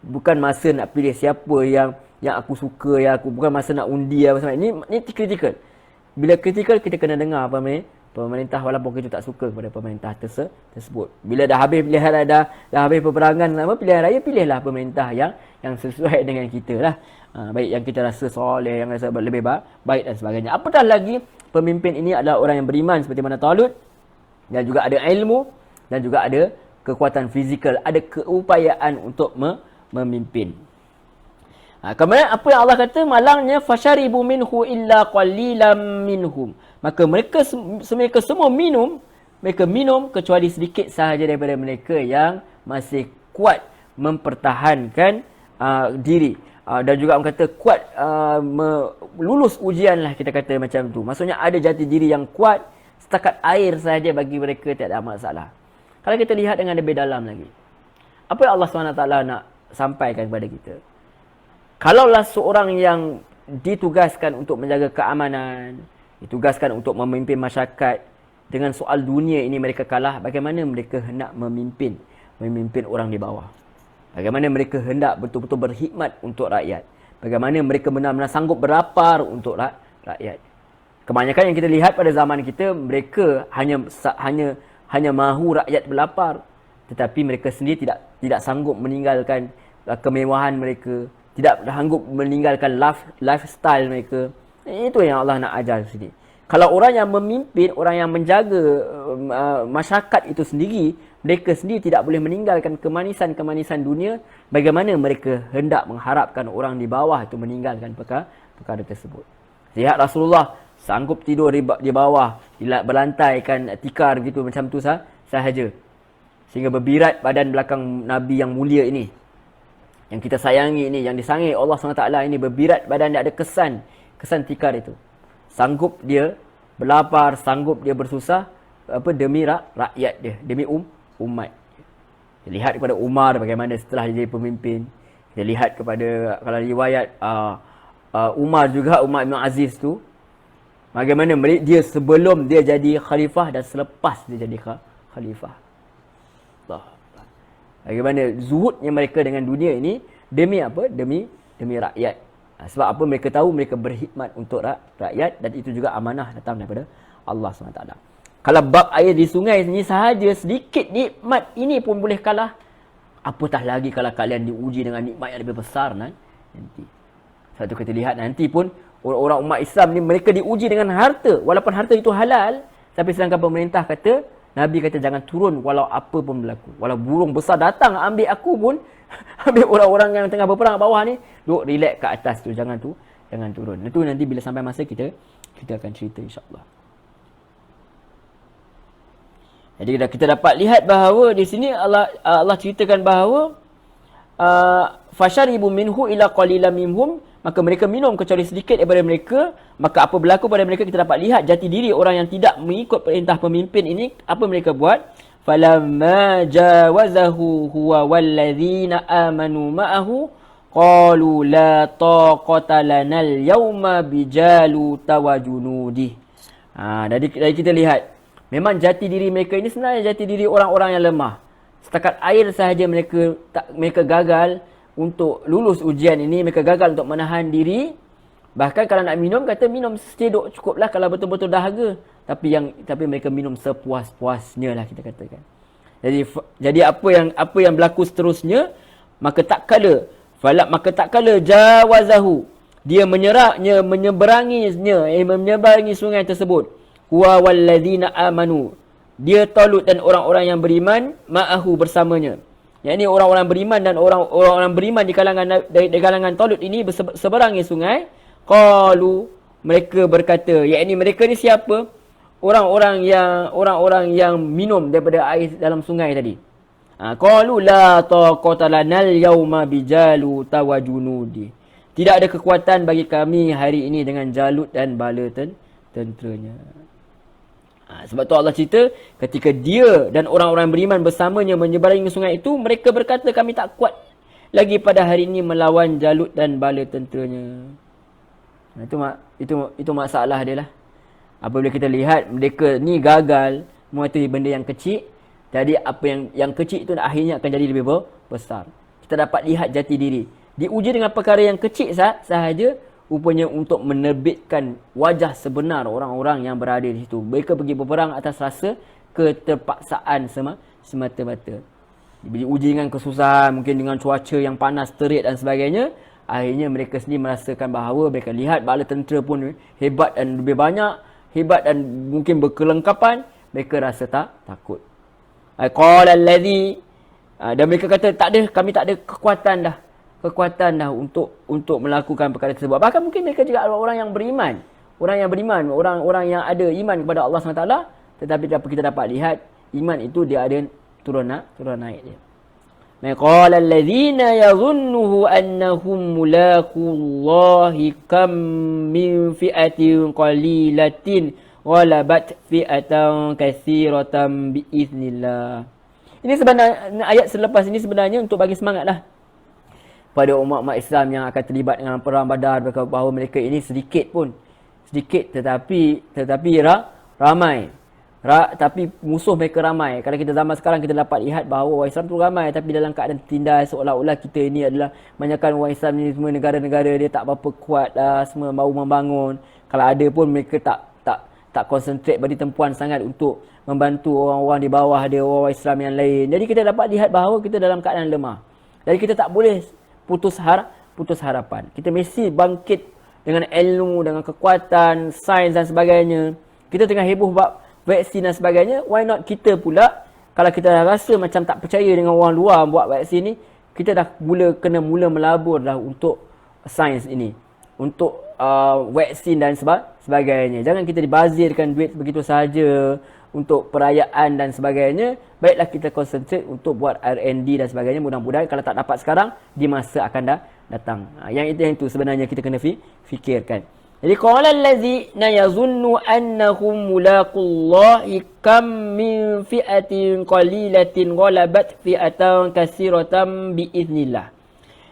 A: Bukan masa nak pilih siapa yang aku suka, bukan masa nak undi apa semua. Ini kritikal. Bila kritikal kita kena dengar pemerintah walaupun kita tak suka kepada pemerintah tersebut. Bila dah habis pilihan dah habis peperangan pilihan raya, pilihlah pemerintah yang sesuai dengan kita lah. Baik yang kita rasa soleh, yang rasa lebih baik dan sebagainya. Apatah lagi pemimpin ini adalah orang yang beriman seperti mana Talut, dan juga ada ilmu dan juga ada kekuatan fizikal, ada keupayaan untuk memimpin. Kemudian apa yang Allah kata, malangnya fasyaribu minhu illa qalilam minhum. Maka mereka semua minum kecuali sedikit sahaja daripada mereka yang masih kuat mempertahankan diri. Dan juga orang kata kuat lulus ujian lah, kita kata macam tu. Maksudnya ada jati diri yang kuat, setakat air sahaja bagi mereka tak ada masalah. Kalau kita lihat dengan lebih dalam lagi, apa yang Allah SWT nak sampaikan kepada kita? Kalaulah seorang yang ditugaskan untuk menjaga keamanan, ditugaskan untuk memimpin masyarakat, dengan soal dunia ini mereka kalah, bagaimana mereka hendak memimpin orang di bawah? Bagaimana mereka hendak betul-betul berkhidmat untuk rakyat? Bagaimana mereka benar-benar sanggup berlapar untuk rakyat? Kebanyakan yang kita lihat pada zaman kita, mereka hanya mahu rakyat berlapar, tetapi mereka sendiri tidak sanggup meninggalkan kemewahan mereka, tidak sanggup meninggalkan lifestyle mereka. Itu yang Allah nak ajar sini. Kalau orang yang memimpin, orang yang menjaga masyarakat itu sendiri, mereka sendiri tidak boleh meninggalkan kemanisan-kemanisan dunia, bagaimana mereka hendak mengharapkan orang di bawah itu meninggalkan perkara tersebut. Lihat Rasulullah sanggup tidur di bawah, berlantaikan tikar gitu macam tu sahaja. Sehingga berbirat badan belakang Nabi yang mulia ini, yang kita sayangi ini, yang disangi Allah SWT ini, berbirat badan dia, ada kesan tikar itu. Sanggup dia berlapar, sanggup dia bersusah demi rakyat dia, demi umat. Kita lihat kepada Umar bagaimana setelah dia jadi pemimpin. Kita lihat kepada, kalau riwayat Umar juga, Umar Ibn Aziz tu, bagaimana dia sebelum dia jadi khalifah dan selepas dia jadi khalifah. Bagaimana zuhudnya mereka dengan dunia ini demi apa? Demi rakyat. Sebab apa? Mereka tahu mereka berkhidmat untuk rakyat, dan itu juga amanah datang daripada Allah SWT. Kalau bab air di sungai ini sahaja, sedikit nikmat ini pun boleh kalah, apatah lagi kalau kalian diuji dengan nikmat yang lebih besar nanti. Satu kita lihat nanti pun orang-orang umat Islam ni, mereka diuji dengan harta, walaupun harta itu halal, tapi sedangkan pemerintah kata, Nabi kata jangan turun walau apa pun berlaku. Walau burung besar datang ambil aku pun, ambil orang-orang yang tengah berperang bawah ni, duduk relax kat atas tu, jangan turun. Itu nanti bila sampai masa kita akan cerita insya-Allah. Jadi kita dapat lihat bahawa di sini Allah ceritakan bahawa fasyaribu minhu ila qalilan minhum, maka mereka minum kecuali sedikit daripada mereka. Maka apa berlaku pada mereka, kita dapat lihat jati diri orang yang tidak mengikut perintah pemimpin ini, apa mereka buat. Falamma jawazahu huwa walladzina amanu ma'ahu qalu la taqata lanal yawma bijaluta wa junudih. Dari kita lihat, memang jati diri mereka ini sebenarnya jati diri orang-orang yang lemah. Setakat air sahaja mereka gagal untuk lulus ujian ini, mereka gagal untuk menahan diri. Bahkan kalau nak minum, kata minum secedok cukuplah kalau betul-betul dahaga. Tapi mereka minum sepuas-puasnya lah, kita katakan. Jadi apa yang berlaku seterusnya, maka tak kala jawazahu, dia menyeberangi sungai tersebut. Huwa walladzina amanu, dia Talut dan orang-orang yang beriman ma'ahu bersamanya. Yang ini orang-orang beriman dan orang-orang beriman di kalangan Talut ini berseberangi sungai. Qalu, mereka berkata, yakni mereka ni siapa? Orang-orang yang minum daripada air dalam sungai tadi. Qalu la taqata lanal yauma bijalut wa junudi. Tidak ada kekuatan bagi kami hari ini dengan Jalut dan bala tenteranya. Sebab tu Allah cerita, ketika dia dan orang-orang beriman bersamanya menyeberangi sungai itu, mereka berkata kami tak kuat lagi pada hari ini melawan Jalut dan bala tenteranya. Itu masalah dia lah. Apabila kita lihat mereka ni gagal menguasai benda yang kecil, jadi apa yang kecil itu akhirnya akan jadi lebih besar. Kita dapat lihat jati diri. Diuji dengan perkara yang kecil sahaja, rupanya untuk menerbitkan wajah sebenar orang-orang yang berada di situ. Mereka pergi berperang atas rasa keterpaksaan semata-mata. Diuji dengan kesusahan, mungkin dengan cuaca yang panas, terik dan sebagainya. Akhirnya mereka sendiri merasakan bahawa mereka lihat bala tentera pun hebat dan lebih banyak, hebat dan mungkin berkelengkapan. Mereka rasa takut. Qala allazi, dan mereka kata kami tak ada kekuatan dah untuk melakukan perkara tersebut. Bahkan mungkin mereka juga orang yang beriman. Orang yang ada iman kepada Allah SWT. Tetapi kita dapat lihat, iman itu dia ada turun naik dia. Qala allazina yazunnuhu annahum mulaqullahi kam min fi'atin qalilatin ghalabat fi'atan katsiratan biiznillah. Ini sebenarnya ayat selepas ini sebenarnya untuk bagi semangatlah pada umat-umat Islam yang akan terlibat dengan perang Badar, bahawa mereka ini sedikit tetapi ramai. Tapi musuh mereka ramai. Kalau kita zaman sekarang kita dapat lihat bahawa orang Islam tu ramai tapi dalam keadaan tertindas, seolah-olah kita ini adalah banyakkan orang Islam ni semua negara-negara dia tak berapa kuat dah, semua baru membangun. Kalau ada pun mereka tak konsentrate bagi tempuan sangat untuk membantu orang-orang di bawah dia, orang Islam yang lain. Jadi kita dapat lihat bahawa kita dalam keadaan lemah. Jadi kita tak boleh putus harapan. Kita mesti bangkit dengan ilmu, dengan kekuatan, sains dan sebagainya. Kita tengah heboh bab vaksin dan sebagainya. Why not kita pula, kalau kita dah rasa macam tak percaya dengan orang luar buat vaksin ni, kita dah kena melabur dah untuk sains ini, untuk vaksin dan sebagainya. Jangan kita dibazirkan duit begitu sahaja untuk perayaan dan sebagainya. Baiklah kita konsentrate untuk buat R&D dan sebagainya. Mudah-mudahan kalau tak dapat sekarang, di masa akan datang. Yang itu sebenarnya kita kena fikirkan. Jadi qala allazina yazunnu annahum mulaqullahi kam min fi'atin qalilatin ghalabat fi'atan katsiratan biiznillah.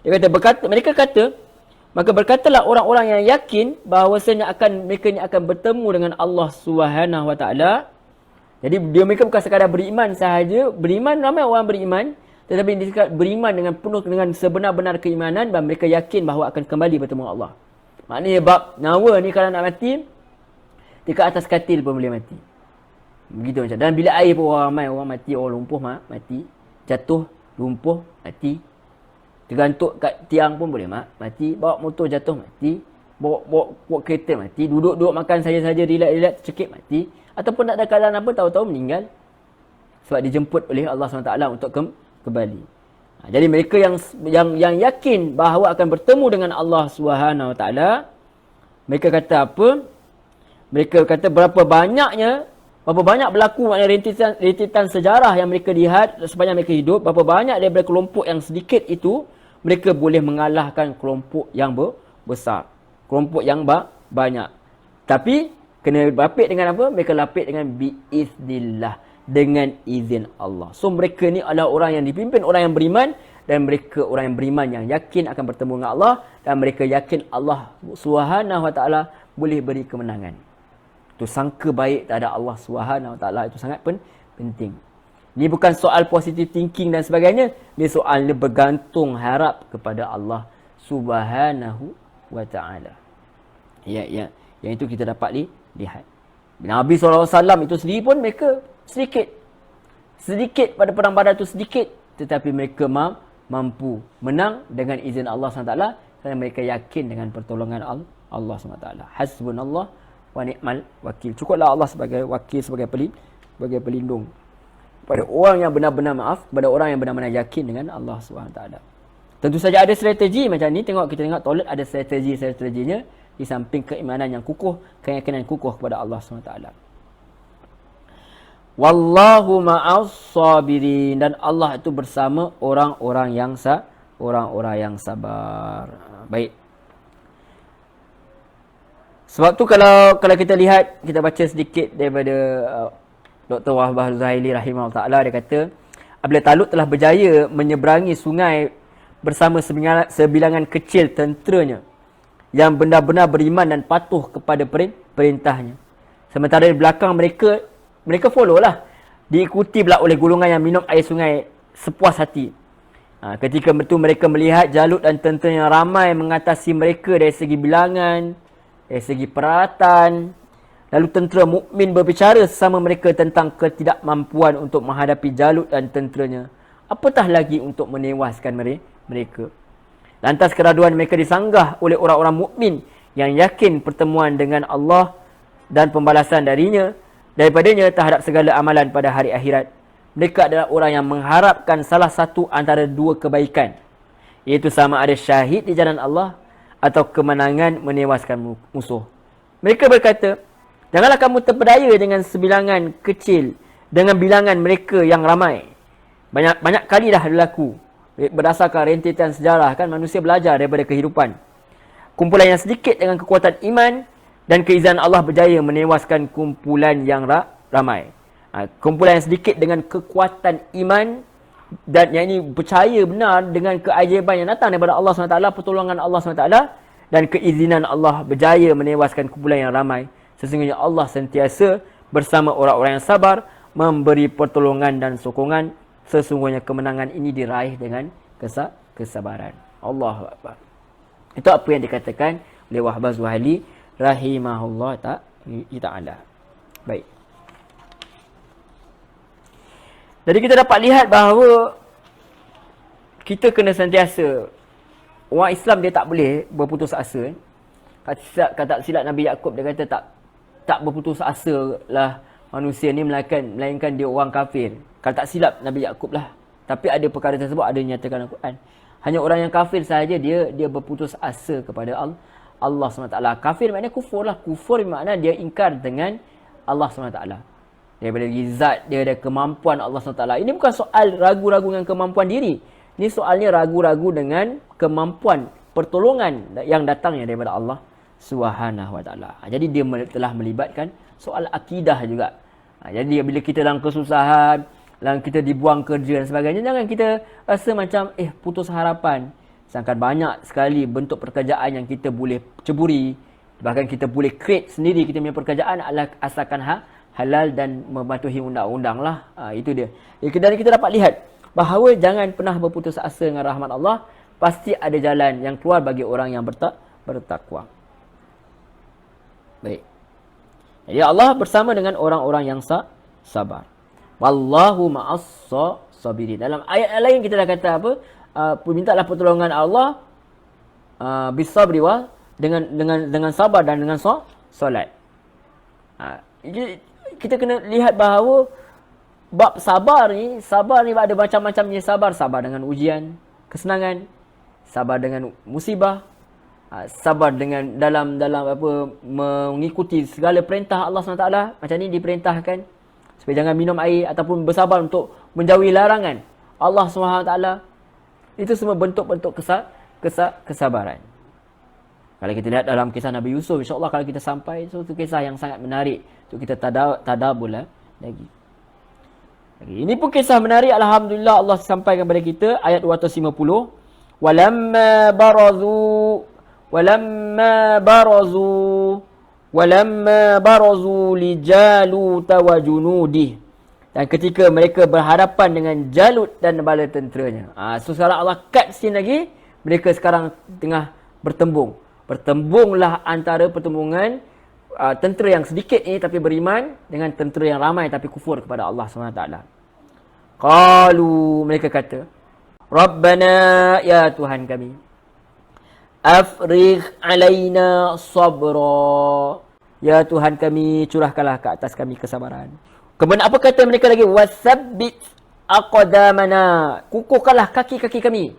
A: Mereka kata, maka berkatalah orang-orang yang yakin bahawasanya mereka ni akan bertemu dengan Allah Subhanahu wa taala. Jadi mereka bukan sekadar beriman sahaja, beriman, ramai orang beriman, tetapi dia beriman dengan penuh dengan sebenar-benar keimanan dan mereka yakin bahawa akan kembali bertemu Allah. Maknanya bab nyawa ni kalau nak mati, dekat atas katil pun boleh mati. Begitu macam. Dan bila air pun ramai orang mati, orang lumpuh mati, jatuh, lumpuh, mati. Tergantuk kat tiang pun boleh mati, bawa motor jatuh mati, bawa kereta mati, duduk makan saja-saja relax tercekik mati, ataupun tak ada keadaan apa tahu-tahu meninggal. Sebab dijemput oleh Allah SWT untuk kembali. Jadi mereka yang yakin bahawa akan bertemu dengan Allah Subhanahu Wa Taala, mereka kata apa? Mereka kata berapa banyak berlaku maknanya rentetan sejarah yang mereka lihat sepanjang mereka hidup, berapa banyak daripada kelompok yang sedikit itu mereka boleh mengalahkan kelompok yang besar, kelompok yang banyak. Tapi kena lapik dengan apa? Mereka lapik dengan biiznillah, dengan izin Allah. So mereka ni adalah orang yang dipimpin orang yang beriman, dan mereka orang yang beriman yang yakin akan bertemu dengan Allah, dan mereka yakin Allah Subhanahu Wa Taala boleh beri kemenangan. Tu sangka baik terhadap Allah Subhanahu Wa Taala itu sangat penting. Ni bukan soal positive thinking dan sebagainya, ni soal dia bergantung harap kepada Allah Subhanahu Wa Taala. Ya, yang itu kita dapat lihat. Nabi SAW itu sendiri pun mereka sedikit pada perang Badar itu sedikit, tetapi mereka mampu menang dengan izin Allah SWT, kerana mereka yakin dengan pertolongan Allah SWT. Hasbunallah wa ni'mal wakil. Cukuplah Allah sebagai wakil, sebagai sebagai pelindung pada orang yang benar-benar maaf, pada orang yang benar-benar yakin dengan Allah SWT. Tentu saja ada strategi macam ni. Kita tengok toilet ada strategi-strateginya di samping keimanan yang kukuh, keyakinan kukuh kepada Allah SWT. Wallahu ma'as sabirin, dan Allah itu bersama orang-orang yang sabar. Baik. Sebab tu kalau kita lihat, kita baca sedikit daripada Dr. Wahbah Zuhaili rahimahullah ta'ala, dia kata apabila Talut telah berjaya menyeberangi sungai bersama sebilangan kecil tenteranya yang benar-benar beriman dan patuh kepada perintahnya. Sementara di belakang mereka follow lah, diikuti pula oleh golongan yang minum air sungai sepuas hati. Ketika itu mereka melihat Jalut dan tentera yang ramai mengatasi mereka dari segi bilangan, dari segi peralatan. Lalu tentera mukmin berbicara sesama mereka tentang ketidakmampuan untuk menghadapi Jalut dan tenteranya. Apatah lagi untuk menewaskan mereka. Lantas keraduan mereka disanggah oleh orang-orang mukmin yang yakin pertemuan dengan Allah dan pembalasan daripadanya terhadap segala amalan pada hari akhirat. Mereka adalah orang yang mengharapkan salah satu antara dua kebaikan, iaitu sama ada syahid di jalan Allah atau kemenangan menewaskan musuh. Mereka berkata, janganlah kamu terpedaya dengan sebilangan kecil dengan bilangan mereka yang ramai. Banyak kali dah berlaku. Berdasarkan rentetan sejarah kan, manusia belajar daripada kehidupan. Kumpulan yang sedikit dengan kekuatan iman dan keizinan Allah berjaya menewaskan kumpulan yang ramai. Kumpulan yang sedikit dengan kekuatan iman dan yang ini percaya benar dengan keajaiban yang datang daripada Allah SWT, pertolongan Allah SWT dan keizinan Allah berjaya menewaskan kumpulan yang ramai. Sesungguhnya Allah sentiasa bersama orang-orang yang sabar, memberi pertolongan dan sokongan. Sesungguhnya kemenangan ini diraih dengan kesabaran. Allahu Akbar. Itu apa yang dikatakan oleh Wahbah Zuhaili rahimahullah ta'ala. Baik. Jadi kita dapat lihat bahawa kita kena sentiasa, orang Islam dia tak boleh berputus asa. Kata silap Nabi Yaqub, dia kata tak berputus asa lah manusia ni, melainkan dia orang kafir. Kalau tak silap Nabi Yaqub lah. Tapi ada perkara tersebut ada dinyatakan Al-Quran. Hanya orang yang kafir sahaja dia berputus asa kepada Allah SWT. Kafir maknanya kufur lah. Kufur maknanya dia ingkar dengan Allah SWT. Daripada zat dia, ada kemampuan Allah SWT. Ini bukan soal ragu-ragu dengan kemampuan diri. Ini soalnya ragu-ragu dengan kemampuan pertolongan yang datangnya daripada Allah SWT. Jadi dia telah melibatkan soal akidah juga. Jadi bila kita dalam kesusahan, dan kita dibuang kerja dan sebagainya, jangan kita rasa macam putus harapan. Sedangkan banyak sekali bentuk pekerjaan yang kita boleh ceburi. Bahkan kita boleh create sendiri kita punya pekerjaan asalkan halal dan mematuhi undang-undang lah. Itu dia. Dan kita dapat lihat bahawa jangan pernah berputus asa dengan rahmat Allah. Pasti ada jalan yang keluar bagi orang yang bertakwa. Baik. Jadi Allah bersama dengan orang-orang yang sabar. Wallahu ma'as sabirin. Dalam ayat lain kita dah kata apa? Mintalah pertolongan Allah bisabri wa dengan sabar dan dengan solat. Kita kena lihat bahawa bab sabar ni ada macam-macamnya sabar. Sabar dengan ujian, kesenangan, sabar dengan musibah, sabar dengan dalam mengikuti segala perintah Allah SWT. Macam ni diperintahkan supaya jangan minum air ataupun bersabar untuk menjauhi larangan Allah SWT. Itu semua bentuk-bentuk kesabaran. Kalau kita lihat dalam kisah Nabi Yusuf, insya-Allah kalau kita sampai, itu kisah yang sangat menarik untuk kita tadabbur lagi. Ini pun kisah menarik, alhamdulillah Allah sampaikan kepada kita ayat 250. Walamma barazu li Jalut wa junudih. Dan ketika mereka berhadapan dengan Jalut dan bala tenteranya. So sekarang Allah cut scene lagi. Mereka sekarang tengah bertembung. Bertembunglah antara pertembungan tentera yang sedikit ini tapi beriman dengan tentera yang ramai tapi kufur kepada Allah SWT. Qalu, mereka kata, Rabbana, ya Tuhan kami, afrigh alaina sabra. Ya Tuhan kami, curahkanlah ke atas kami kesabaran. Kemudian apa kata mereka lagi? Wasabbit aqdamana. Kukuhkanlah kaki-kaki kami.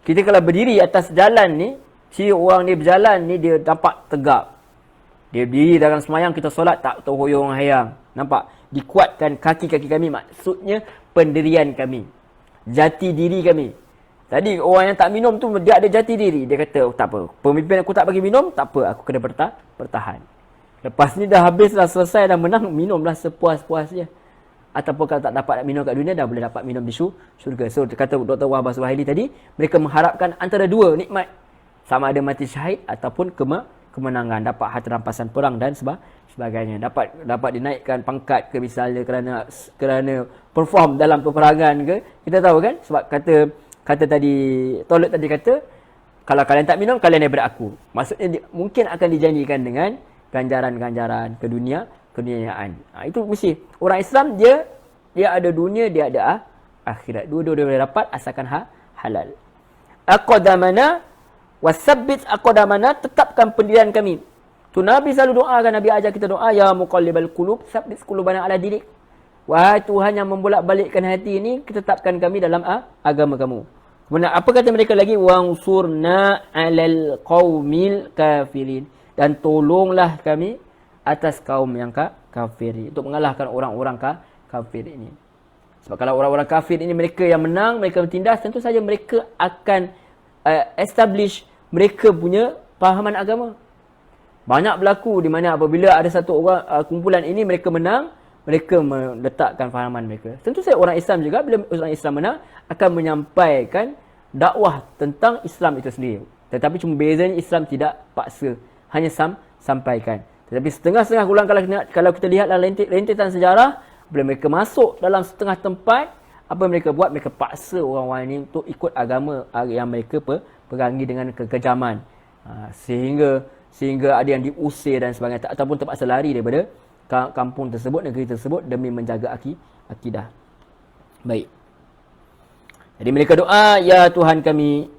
A: Kita kalau berdiri atas jalan ni, si orang ni berjalan ni dia nampak tegak. Dia berdiri dalam semayang, kita solat tak terhoyong hayang. Nampak? Dikuatkan kaki-kaki kami. Maksudnya pendirian kami. Jati diri kami. Tadi orang yang tak minum tu dia ada jati diri. Dia kata, oh, tak apa. Pemimpin aku tak bagi minum, tak apa. Aku kena bertahan. Lepas ni dah habis, dah selesai, dah menang, minumlah sepuas-puasnya. Ataupun kalau tak dapat minum kat dunia, dah boleh dapat minum di syurga. So, kata Dr. Wahbah Suhaili tadi, mereka mengharapkan antara dua nikmat. Sama ada mati syahid ataupun kemenangan. Dapat harta rampasan perang dan sebagainya. Dapat dinaikkan pangkat ke misalnya kerana perform dalam peperangan ke. Kita tahu kan? Sebab kata tadi, Tolut tadi kata, kalau kalian tak minum, kalian daripada aku. Maksudnya mungkin akan dijanjikan dengan ganjaran-ganjaran keduniaan. Itu mesti orang Islam dia ada dunia, dia ada akhirat. Dua-dua dia boleh dapat asalkan halal. Aqdamana wasabbit aqdamana, tetapkan pendirian kami. Tu Nabi selalu doakan, Nabi ajar kita doa, ya muqallibal qulub tsabbit qulubana ala dinik. Wahai Tuhan yang membolak-balikkan hati ini, tetapkan kami dalam agama kamu. Kemudian apa kata mereka lagi? Wansurna 'alal qaumil kafirin. Dan tolonglah kami atas kaum yang kafir, untuk mengalahkan orang-orang kafir ini. Sebab kalau orang-orang kafir ini mereka yang menang, mereka bertindas, tentu saja mereka akan establish mereka punya pahaman agama. Banyak berlaku di mana apabila ada satu orang kumpulan ini mereka menang, mereka meletakkan fahaman mereka. Tentu saja orang Islam juga, bila orang Islam menang, akan menyampaikan dakwah tentang Islam itu sendiri. Tetapi cuma bezanya Islam tidak paksa, hanya sampaikan. Tetapi setengah-setengah ulang kalau kita lihat dalam rentetan sejarah, bila mereka masuk dalam setengah tempat, apa mereka buat? Mereka paksa orang-orang ini untuk ikut agama yang mereka perangi dengan kekejaman. Sehingga ada yang diusir dan sebagainya, ataupun terpaksa lari daripada kampung tersebut, negeri tersebut demi menjaga akidah. Baik. Jadi mereka doa, ya Tuhan kami,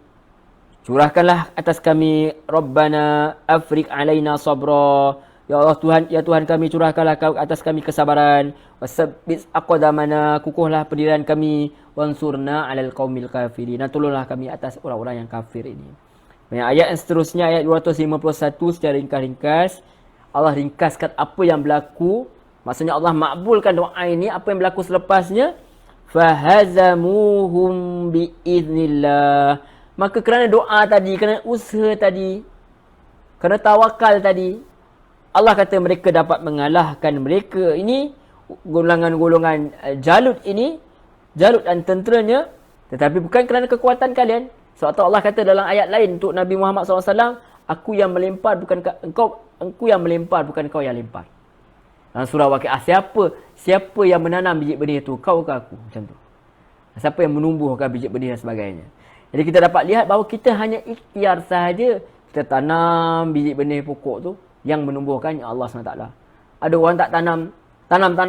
A: curahkanlah atas kami, Rabbana afriq alaina sabra. Ya Allah Tuhan kami, curahkanlah atas kami kesabaran. Wasabbit aqdamana, kukuhlah pendirian kami. Wansurna 'alal qaumil kafirin, dan tolonglah kami atas orang-orang yang kafir ini. Ayat yang seterusnya, ayat 251 secara ringkas-ringkas, Allah ringkaskan apa yang berlaku. Maksudnya Allah makbulkan doa ini. Apa yang berlaku selepasnya? Fahazamuhum biiznillah. Maka kerana doa tadi, kerana usaha tadi, kerana tawakal tadi, Allah kata mereka dapat mengalahkan mereka ini, golongan-golongan Jalut ini, Jalut dan tenteranya. Tetapi bukan kerana kekuatan kalian. Sebab Allah kata dalam ayat lain untuk Nabi Muhammad SAW, aku yang melempar bukan engkau yang melempar, bukan kau yang lempar. Dalam surah Waqiah, siapa yang menanam biji benih itu, kau ke aku? Macam tu. Siapa yang menumbuhkan biji benih dan sebagainya. Jadi kita dapat lihat bahawa kita hanya ikhtiar sahaja. Kita tanam biji benih pokok tu, yang menumbuhkan Allah SWT. Ada orang tak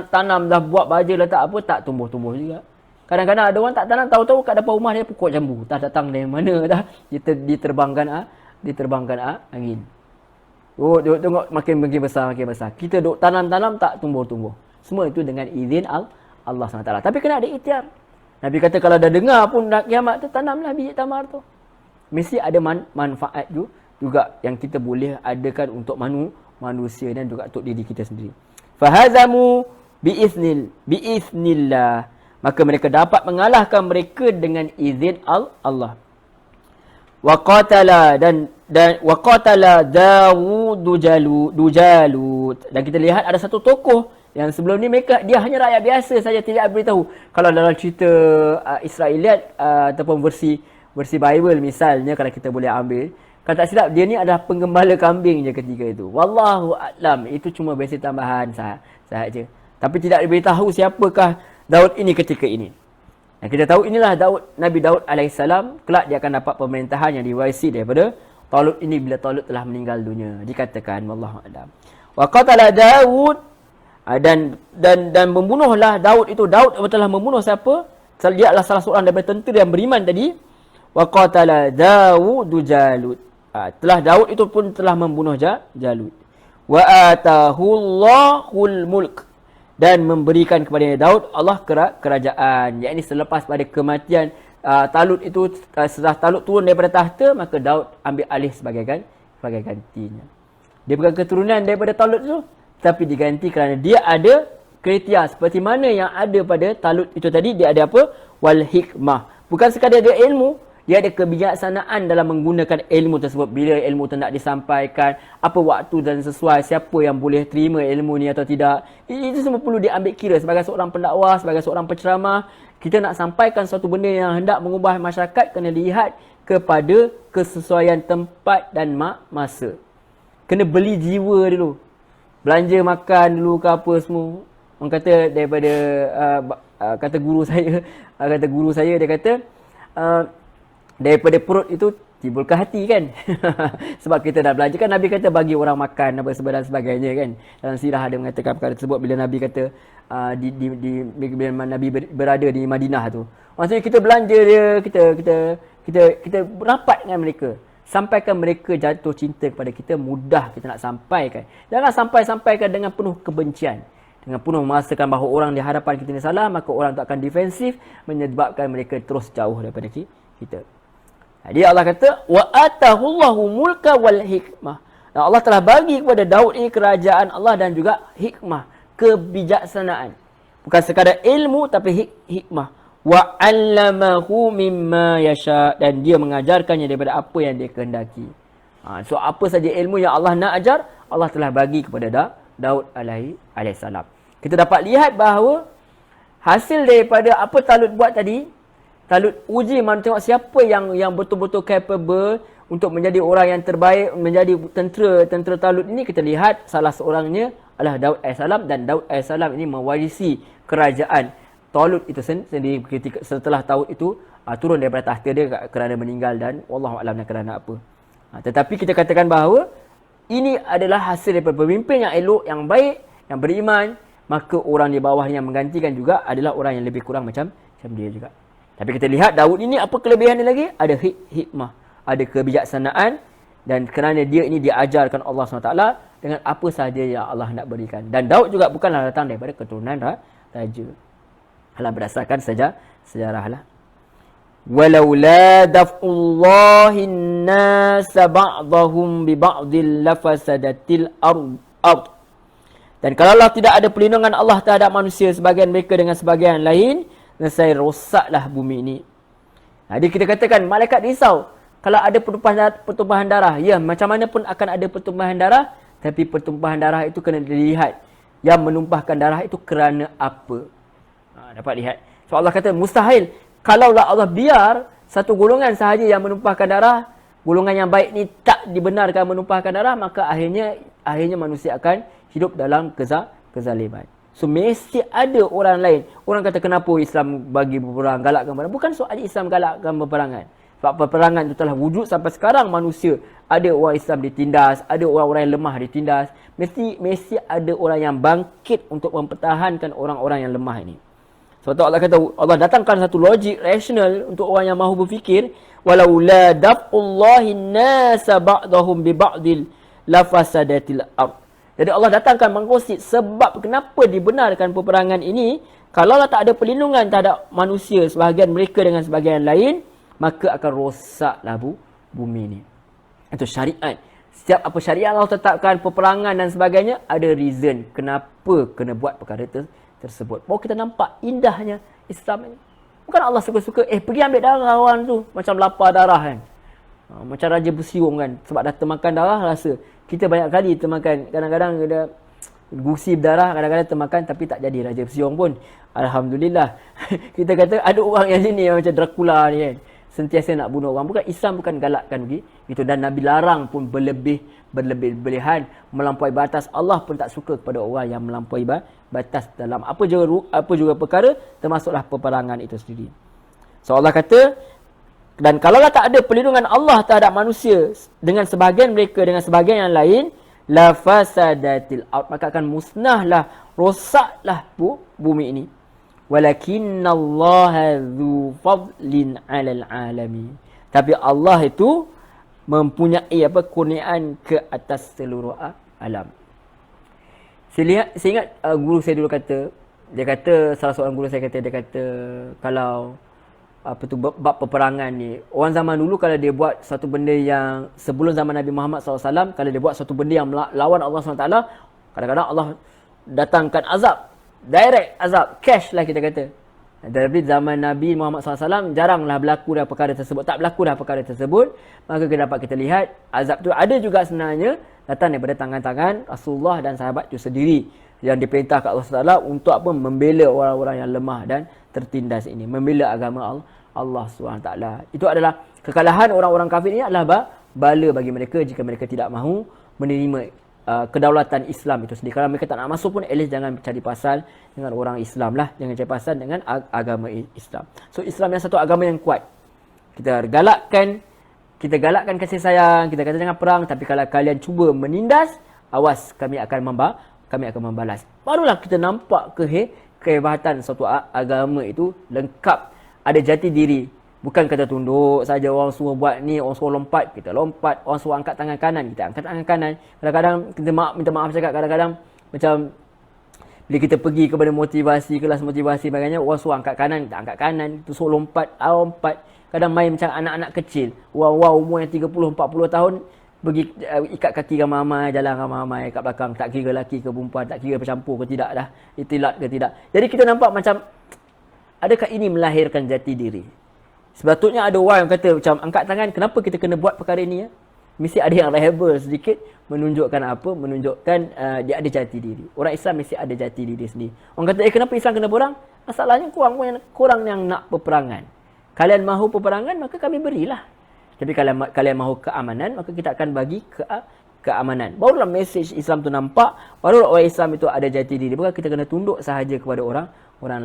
A: tanam dah buat baja letak apa, tak tumbuh-tumbuh juga. Kadang-kadang ada orang tak tanam, tahu-tahu kat depan rumah dia pokok jambu. Tak datang dari mana dah, diterbangkan angin. Oh, tengok makin besar. Kita duk tanam-tanam tak tumbuh-tumbuh. Semua itu dengan izin Allah SWT. Tapi kena ada ikhtiar. Nabi kata kalau dah dengar pun nak kiamat tu, tanamlah biji tamar tu. Mesti ada manfaat juga yang kita boleh adakan untuk manusia dan juga untuk diri kita sendiri. Fahazamu biiznillah. Maka mereka dapat mengalahkan mereka dengan izin Allah. Waqatala Dawud Jalut. Dan kita lihat ada satu tokoh yang sebelum ni dia hanya rakyat biasa saja, tidak beritahu. Kalau dalam cerita Israeliat ataupun versi Bible misalnya, kalau kita boleh ambil, kalau tak silap dia ni adalah penggembala kambing je ketika itu. Wallahu a'lam, itu cuma versi tambahan sahaja. Tapi tidak diberitahu siapakah Daud ini ketika ini. Dan kita tahu inilah Nabi Daud AS. Kelak dia akan dapat pemerintahan yang diwarisi daripada Talut ini bila Talut telah meninggal dunia. Dikatakan wallahu a'lam. Wa qatala Daud, dan membunuhlah Daud itu. Daud telah membunuh siapa? Dia adalah salah seorang daripada tentera yang beriman tadi. Wa qatala Dawud Jalut. Daud itu pun telah membunuh Jalut. Wa atahullahul mulk. dan memberikan kepada Daud Allah kerajaan. Yakni selepas pada kematian Talut itu, setelah Talut turun daripada tahta, maka Daud ambil alih sebagai gantinya. Dia bukan keturunan daripada Talut itu, tapi diganti kerana dia ada kriteria seperti mana yang ada pada Talut itu tadi. Dia ada apa? Wal hikmah. Bukan sekadar dia ilmu, dia ada kebijaksanaan dalam menggunakan ilmu tersebut. Bila ilmu itu nak disampaikan, apa waktu dan sesuai, siapa yang boleh terima ilmu ni atau tidak. Itu semua perlu diambil kira sebagai seorang pendakwah, sebagai seorang penceramah. Kita nak sampaikan suatu benda yang hendak mengubah masyarakat, kena lihat kepada kesesuaian tempat dan masa. Kena beli jiwa dulu. Belanja makan dulu ke apa semua. Orang kata daripada kata guru saya, dia kata daripada perut itu timbul ke hati kan. Sebab kita dah belanja kan, Nabi kata bagi orang makan apa dan sebagainya kan. Dalam sirah ada mengatakan perkara tersebut bila Nabi kata bila Nabi berada di Madinah tu. Maksudnya kita belanja dia, kita rapat dengan mereka. Sampaikan mereka jatuh cinta kepada kita, mudah kita nak sampaikan. Jangan sampaikan dengan penuh kebencian. Dengan penuh merasakan bahawa orang di hadapan kita ni salah, maka orang tu akan defensif, menyebabkan mereka terus jauh daripada kita. Jadi Allah kata, wa atahullahu mulka wal hikmah. Dan Allah telah bagi kepada Daud ini kerajaan Allah dan juga hikmah, kebijaksanaan. Bukan sekadar ilmu tapi hikmah. Wa 'allamahu mimma yasha, dan dia mengajarkannya daripada apa yang dia kehendaki. So apa saja ilmu yang Allah nak ajar, Allah telah bagi kepada Daud alaihissalam. Kita dapat lihat bahawa hasil daripada apa Talut buat tadi, Talut uji mana tengok siapa yang betul-betul capable untuk menjadi orang yang terbaik, menjadi tentera Talut ini. Kita lihat salah seorangnya adalah Daud alaihissalam, dan Daud alaihissalam ini mewarisi kerajaan Talut itu sendiri ketika setelah Talut itu turun daripada tahta dia kerana meninggal, dan wallahu a'lam kerana apa. Tetapi kita katakan bahawa ini adalah hasil daripada pemimpin yang elok, yang baik, yang beriman, maka orang di bawahnya yang menggantikan juga adalah orang yang lebih kurang macam dia juga. Tapi kita lihat Daud ini apa kelebihan dia lagi? Ada hikmah, ada kebijaksanaan, dan kerana dia ini diajarkan Allah SWT dengan apa sahaja yang Allah nak berikan. Dan Daud juga bukanlah datang daripada keturunan raja. Alah, berdasarkan sejarah lah. Walaula daf'ullahi an-nasa ba'dahum bi ba'dil lafasadatil ard. Dan kalaulah tidak ada perlindungan Allah terhadap manusia sebagian mereka dengan sebagian lain, nescaya rosaklah bumi ini. Jadi kita katakan malaikat risau kalau ada pertumpahan darah. Ya, macam mana pun akan ada pertumpahan darah, tapi pertumpahan darah itu kena dilihat. Yang menumpahkan darah itu kerana apa? Dapat lihat. So Allah kata mustahil. Kalaulah Allah biar satu golongan sahaja yang menumpahkan darah, golongan yang baik ni tak dibenarkan menumpahkan darah, maka akhirnya manusia akan hidup dalam kezaliman. So mesti ada orang lain. Orang kata kenapa Islam bagi berperang, galakkan berperang. Bukan soal Islam galakkan berperangan. Sebab peperangan itu telah wujud sampai sekarang manusia. Ada orang Islam ditindas, ada orang-orang yang lemah ditindas. Mesti ada orang yang bangkit untuk mempertahankan orang-orang yang lemah ini. Sebab tu Allah kata, Allah datangkan satu logik rasional untuk orang yang mahu berfikir. Walau la daf'ullahi nasa ba'dahum bi ba'dil lafasadatil ard. Jadi Allah datangkan mengkongsi sebab kenapa dibenarkan peperangan ini. Kalaulah tak ada perlindungan terhadap manusia sebahagian mereka dengan sebahagian lain, maka akan rosaklah bumi ini. Itu syariat. Setiap apa syariat Allah tetapkan, peperangan dan sebagainya, ada reason kenapa kena buat perkara tersebut. Baru kita nampak indahnya Islam ini. Bukan Allah suka-suka, pergi ambil darah orang tu. Macam lapar darah kan. Macam Raja Bersiung kan. Sebab dah termakan darah, rasa. Kita banyak kali termakan. Kadang-kadang ada gusi berdarah, kadang-kadang termakan tapi tak jadi Raja Bersiung pun. Alhamdulillah. Kita kata ada orang yang sini yang macam Dracula ni kan. Sentiasa nak bunuh orang. Bukan Islam bukan galakkan begitu. Dan Nabi larang pun berlebihan, melampaui batas. Allah pun tak suka kepada orang yang melampaui batas dalam apa juga perkara, termasuklah peperangan itu sendiri. So Allah kata, dan kalaulah tak ada perlindungan Allah terhadap manusia dengan sebahagian mereka dengan sebahagian yang lain, la fasadatil ard, maka akan musnahlah, rosaklah bumi ini. Walakinallaha dzu fadlin 'alal alamin. Tapi Allah itu mempunyai kurniaan ke atas seluruh alam. Saya ingat guru saya dulu kata, dia kata, salah seorang guru saya kata, dia kata kalau apa tu bab peperangan ni, orang zaman dulu kalau dia buat satu benda yang sebelum zaman Nabi Muhammad SAW, kalau dia buat satu benda yang lawan Allah SWT, kadang-kadang Allah datangkan azab, direct azab, cash lah kita kata. Dari zaman Nabi Muhammad SAW jaranglah berlaku dah perkara tersebut, tak berlaku dah perkara tersebut. Maka kita dapat kita lihat azab tu ada juga sebenarnya datang daripada tangan-tangan Rasulullah dan sahabat itu sendiri, yang diperintahkan Allah SWT untuk apa? Membela orang-orang yang lemah dan tertindas ini, membela agama Allah SWT. Itu adalah kekalahan orang-orang kafir ini adalah bala bagi mereka jika mereka tidak mahu menerima kedaulatan Islam itu sendiri. Kalau mereka tak nak masuk pun, at least jangan cari pasal dengan orang Islam lah, jangan cari pasal dengan agama Islam. So Islam yang satu agama yang kuat. Kita galakkan kasih sayang, kita kata jangan perang, tapi kalau kalian cuba menindas, awas kami akan membalas. Barulah kita nampak kehebatan suatu agama itu lengkap, ada jati diri. Bukan kata tunduk saja, orang semua buat ni, orang suruh lompat, kita lompat, orang suruh angkat tangan kanan, kita angkat tangan kanan. Kadang-kadang kita minta maaf cakap, kadang-kadang macam bila kita pergi kepada motivasi, kelas motivasi bagainya, orang suruh angkat kanan, kita angkat kanan, tu suruh lompat, lompat. Kadang main macam anak-anak kecil, orang umur yang 30-40 tahun, pergi ikat kaki ramai-ramai, jalan ramai-ramai kat belakang, tak kira lelaki ke perempuan, tak kira bercampur ke tidak dah, itilat ke tidak. Jadi kita nampak macam, adakah ini melahirkan jati diri? Sepatutnya ada orang yang kata macam angkat tangan, kenapa kita kena buat perkara ini ya? Mesti ada yang rebel sedikit, menunjukkan apa? Menunjukkan dia ada jati diri. Orang Islam mesti ada jati diri sendiri. Orang kata, kenapa Islam kena perang? Masalahnya korang yang nak peperangan. Kalian mahu peperangan, maka kami berilah. Tapi kalau kalian mahu keamanan, maka kita akan bagi keamanan. Barulah mesej Islam tu nampak, barulah orang Islam itu ada jati diri. Bukan kita kena tunduk sahaja kepada orang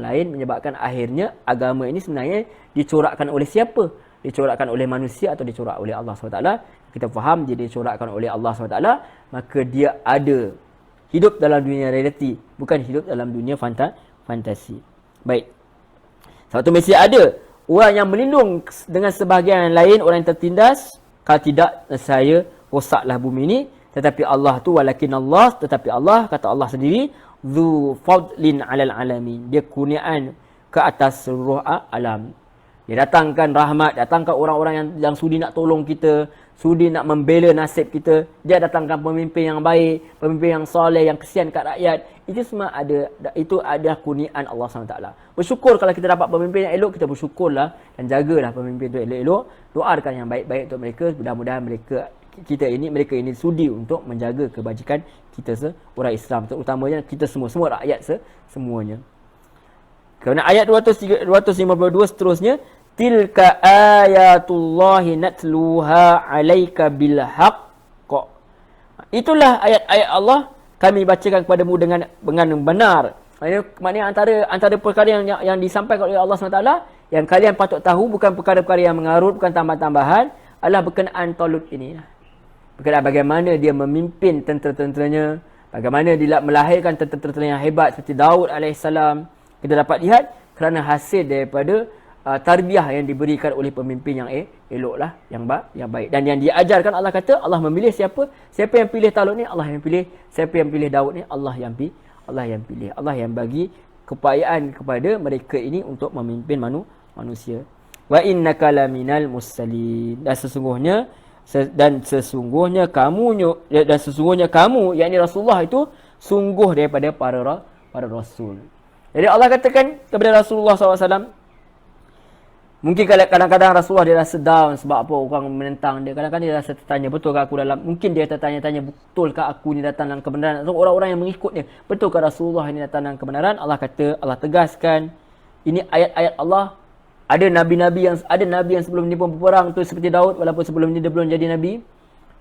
A: lain, menyebabkan akhirnya agama ini sebenarnya dicorakkan oleh siapa? Dicorakkan oleh manusia atau dicorak oleh Allah SWT. Kita faham dia dicorakkan oleh Allah SWT, maka dia ada hidup dalam dunia realiti, bukan hidup dalam dunia fantasi. Baik. Satu mesti ada orang yang melindung dengan sebahagian lain, orang yang tertindas. Kalau tidak, saya rosaklah bumi ini. Tetapi Allah tu, walakin Allah, tetapi Allah, kata Allah sendiri, Dzu fadlin alal alamin. Dia kurniaan ke atas seluruh alam. Dia datangkan rahmat, datangkan orang-orang yang sudi nak tolong kita, sudi nak membela nasib kita. Dia datangkan pemimpin yang baik, pemimpin yang soleh, yang kesian kat rakyat. Itu semua itu adalah kurniaan Allah SWT. Bersyukur kalau kita dapat pemimpin yang elok, kita bersyukurlah dan jagalah pemimpin itu elok-elok. Doakan yang baik-baik untuk mereka. Mudah-mudahan mereka ini sudi untuk menjaga kebajikan kita orang Islam, terutamanya kita semua rakyat semuanya. Kerana ayat 252 seterusnya, tilka ayatullahi natluha alaika bil haqq. Itulah ayat-ayat Allah kami bacakan kepadamu dengan benar. Maknanya antara perkara yang disampaikan oleh Allah SWT yang kalian patut tahu, bukan perkara-perkara yang mengarut, bukan tambahan-tambahan, adalah berkenaan Talut ini. Berkenaan bagaimana dia memimpin tentera-tenteranya, bagaimana dia melahirkan tentera-tentera yang hebat seperti Daud AS. Kita dapat lihat kerana hasil daripada tarbiyah yang diberikan oleh pemimpin yang eloklah, yang baik. Dan yang diajarkan, Allah kata, Allah memilih siapa yang pilih Talut ni, Allah yang pilih. Siapa yang pilih Daud ni, Allah yang pilih. Allah yang bagi keupayaan kepada mereka ini untuk memimpin manusia. Wa innaka laminal mursalin. Dan sesungguhnya kamu, yakni Rasulullah itu sungguh daripada para rasul. Jadi Allah katakan kepada Rasulullah SAW, mungkin kadang-kadang Rasulullah dia rasa down sebab apa orang menentang dia. Kadang-kadang dia rasa tertanya, betulkah aku mungkin dia tertanya-tanya, betulkah aku ni datang dalam kebenaran? Atau orang-orang yang mengikutnya, betulkah Rasulullah ini datang dalam kebenaran? Allah tegaskan, ini ayat-ayat Allah. Ada nabi yang sebelum ni pun berperang tu seperti Daud, walaupun sebelum ni dia belum jadi nabi.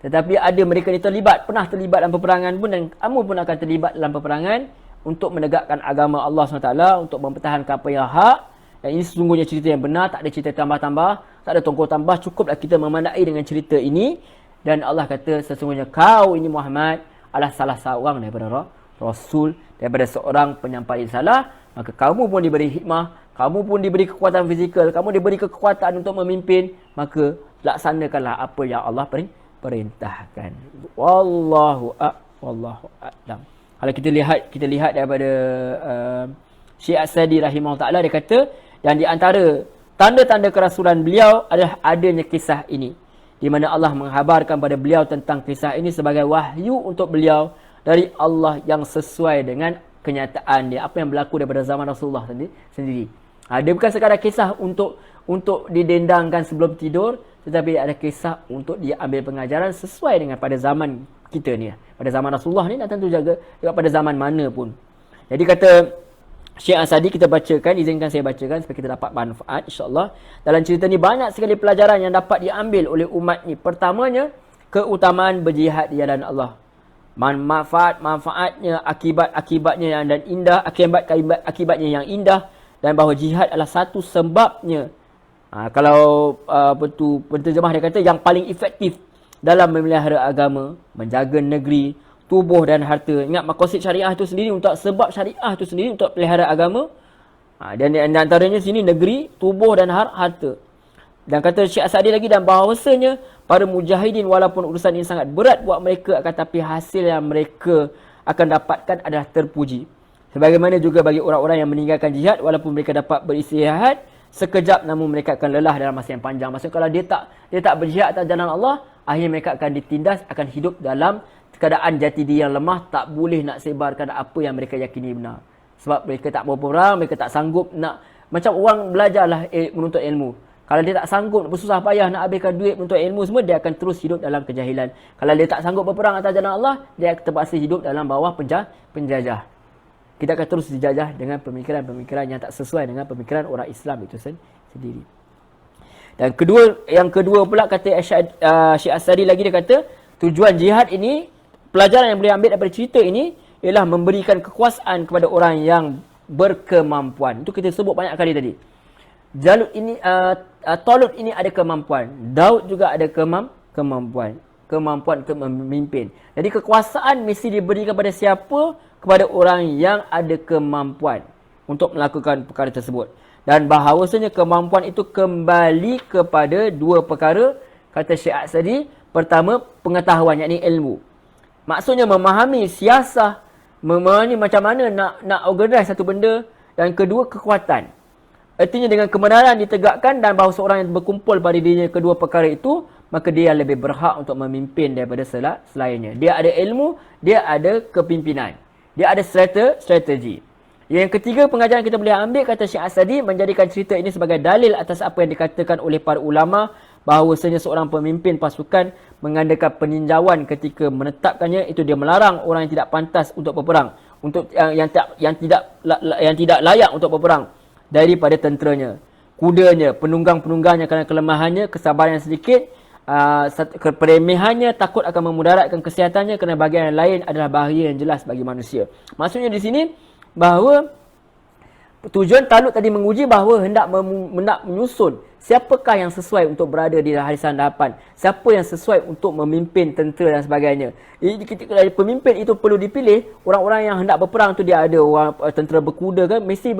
A: Tetapi ada mereka ni pernah terlibat dalam peperangan pun, dan kamu pun akan terlibat dalam peperangan untuk menegakkan agama Allah SWT, untuk mempertahankan apa yang hak. Dan ini sesungguhnya cerita yang benar, tak ada cerita tambah-tambah, tak ada tongkol tambah, cukuplah kita memandai dengan cerita ini. Dan Allah kata, sesungguhnya kau ini Muhammad adalah salah seorang daripada Rasul, daripada seorang penyampai salah. Maka kamu pun diberi hikmah, kamu pun diberi kekuatan fizikal, kamu diberi kekuatan untuk memimpin, maka laksanakanlah apa yang Allah perintahkan. Wallahu a'lam.
B: Kalau kita lihat daripada Syekh As-Sadi rahimahullah taala, dia kata, dan di antara tanda-tanda kerasulan beliau adalah adanya kisah ini, di mana Allah menghabarkan pada beliau tentang kisah ini sebagai wahyu untuk beliau dari Allah yang sesuai dengan kenyataan dia, apa yang berlaku daripada zaman Rasulullah sendiri. Dia bukan sekadar kisah untuk didendangkan sebelum tidur, tetapi ada kisah untuk dia ambil pengajaran sesuai dengan pada zaman kita ni, pada zaman Rasulullah ni, dan tentu juga pada zaman mana pun. Jadi kata Syekh As-Sadi, kita bacakan, izinkan saya bacakan supaya kita dapat manfaat insya-Allah. Dalam cerita ni banyak sekali pelajaran yang dapat diambil oleh umat ni. Pertamanya, keutamaan berjihad di jalan Allah. Manfaatnya, akibatnya yang dan indah, akibatnya yang indah, dan bahawa jihad adalah satu sebabnya. Kalau penterjemah dia kata yang paling efektif dalam memelihara agama, menjaga negeri, tubuh dan harta. Ingat maqasid syariah itu sendiri, untuk sebab syariah itu sendiri untuk pelihara agama. Dan antaranya sini negeri, tubuh dan harta. Dan kata Syekh As-Sadi lagi, dan bahawasanya para mujahidin walaupun urusan ini sangat berat buat mereka, akan tapi hasil yang mereka akan dapatkan adalah terpuji. Sebagaimana juga bagi orang-orang yang meninggalkan jihad, walaupun mereka dapat beristirahat sekejap, namun mereka akan lelah dalam masa yang panjang. Maksudnya kalau dia tak berjihad atas jalan Allah, akhirnya mereka akan ditindas, akan hidup dalam keadaan jati diri yang lemah, tak boleh nak sebarkan apa yang mereka yakini benar. Sebab mereka tak berperang, mereka tak sanggup nak, macam orang belajarlah menuntut ilmu. Kalau dia tak sanggup, bersusah payah nak habiskan duit menuntut ilmu semua, dia akan terus hidup dalam kejahilan. Kalau dia tak sanggup berperang atas jalan Allah, dia akan terpaksa hidup dalam bawah penjajah. Kita akan terus dijajah dengan pemikiran-pemikiran yang tak sesuai dengan pemikiran orang Islam itu sendiri. Dan yang kedua pula kata Syekh As-Sadi lagi, dia kata tujuan jihad ini, pelajaran yang boleh ambil daripada cerita ini ialah memberikan kekuasaan kepada orang yang berkemampuan. Itu kita sebut banyak kali tadi. Talut ini ada kemampuan. Daud juga ada kemampuan memimpin. Jadi kekuasaan mesti diberikan kepada siapa? Kepada orang yang ada kemampuan untuk melakukan perkara tersebut. Dan bahawasanya kemampuan itu kembali kepada dua perkara, kata Syekh As-Sadi. Pertama, pengetahuan, yakni ilmu. Maksudnya memahami siasah, memahami macam mana nak organize satu benda. Dan kedua, kekuatan. Artinya dengan kebenaran ditegakkan dan bahawa seorang yang berkumpul pada dirinya kedua perkara itu, maka dia lebih berhak untuk memimpin daripada selainnya. Dia ada ilmu, dia ada kepimpinan. Dia ada strategi. Yang ketiga, pengajaran kita boleh ambil, kata Syekh As-Sadi, menjadikan cerita ini sebagai dalil atas apa yang dikatakan oleh para ulama, bahawasanya seorang pemimpin pasukan mengadakan peninjauan ketika menetapkannya, itu dia melarang orang yang tidak pantas untuk berperang, untuk yang tidak layak untuk berperang daripada tenteranya, kudanya, penunggang-penunggangnya kerana kelemahannya, kesabaran yang sedikit, keremehannya, takut akan memudaratkan kesihatannya, kerana bahagian yang lain adalah bahaya yang jelas bagi manusia. Maksudnya di sini bahawa tujuan Talut tadi menguji bahawa hendak menyusun siapakah yang sesuai untuk berada di barisan hadapan, siapa yang sesuai untuk memimpin tentera dan sebagainya. Jadi pemimpin itu perlu dipilih. Orang-orang yang hendak berperang tu, dia ada orang tentera berkuda kan, mesti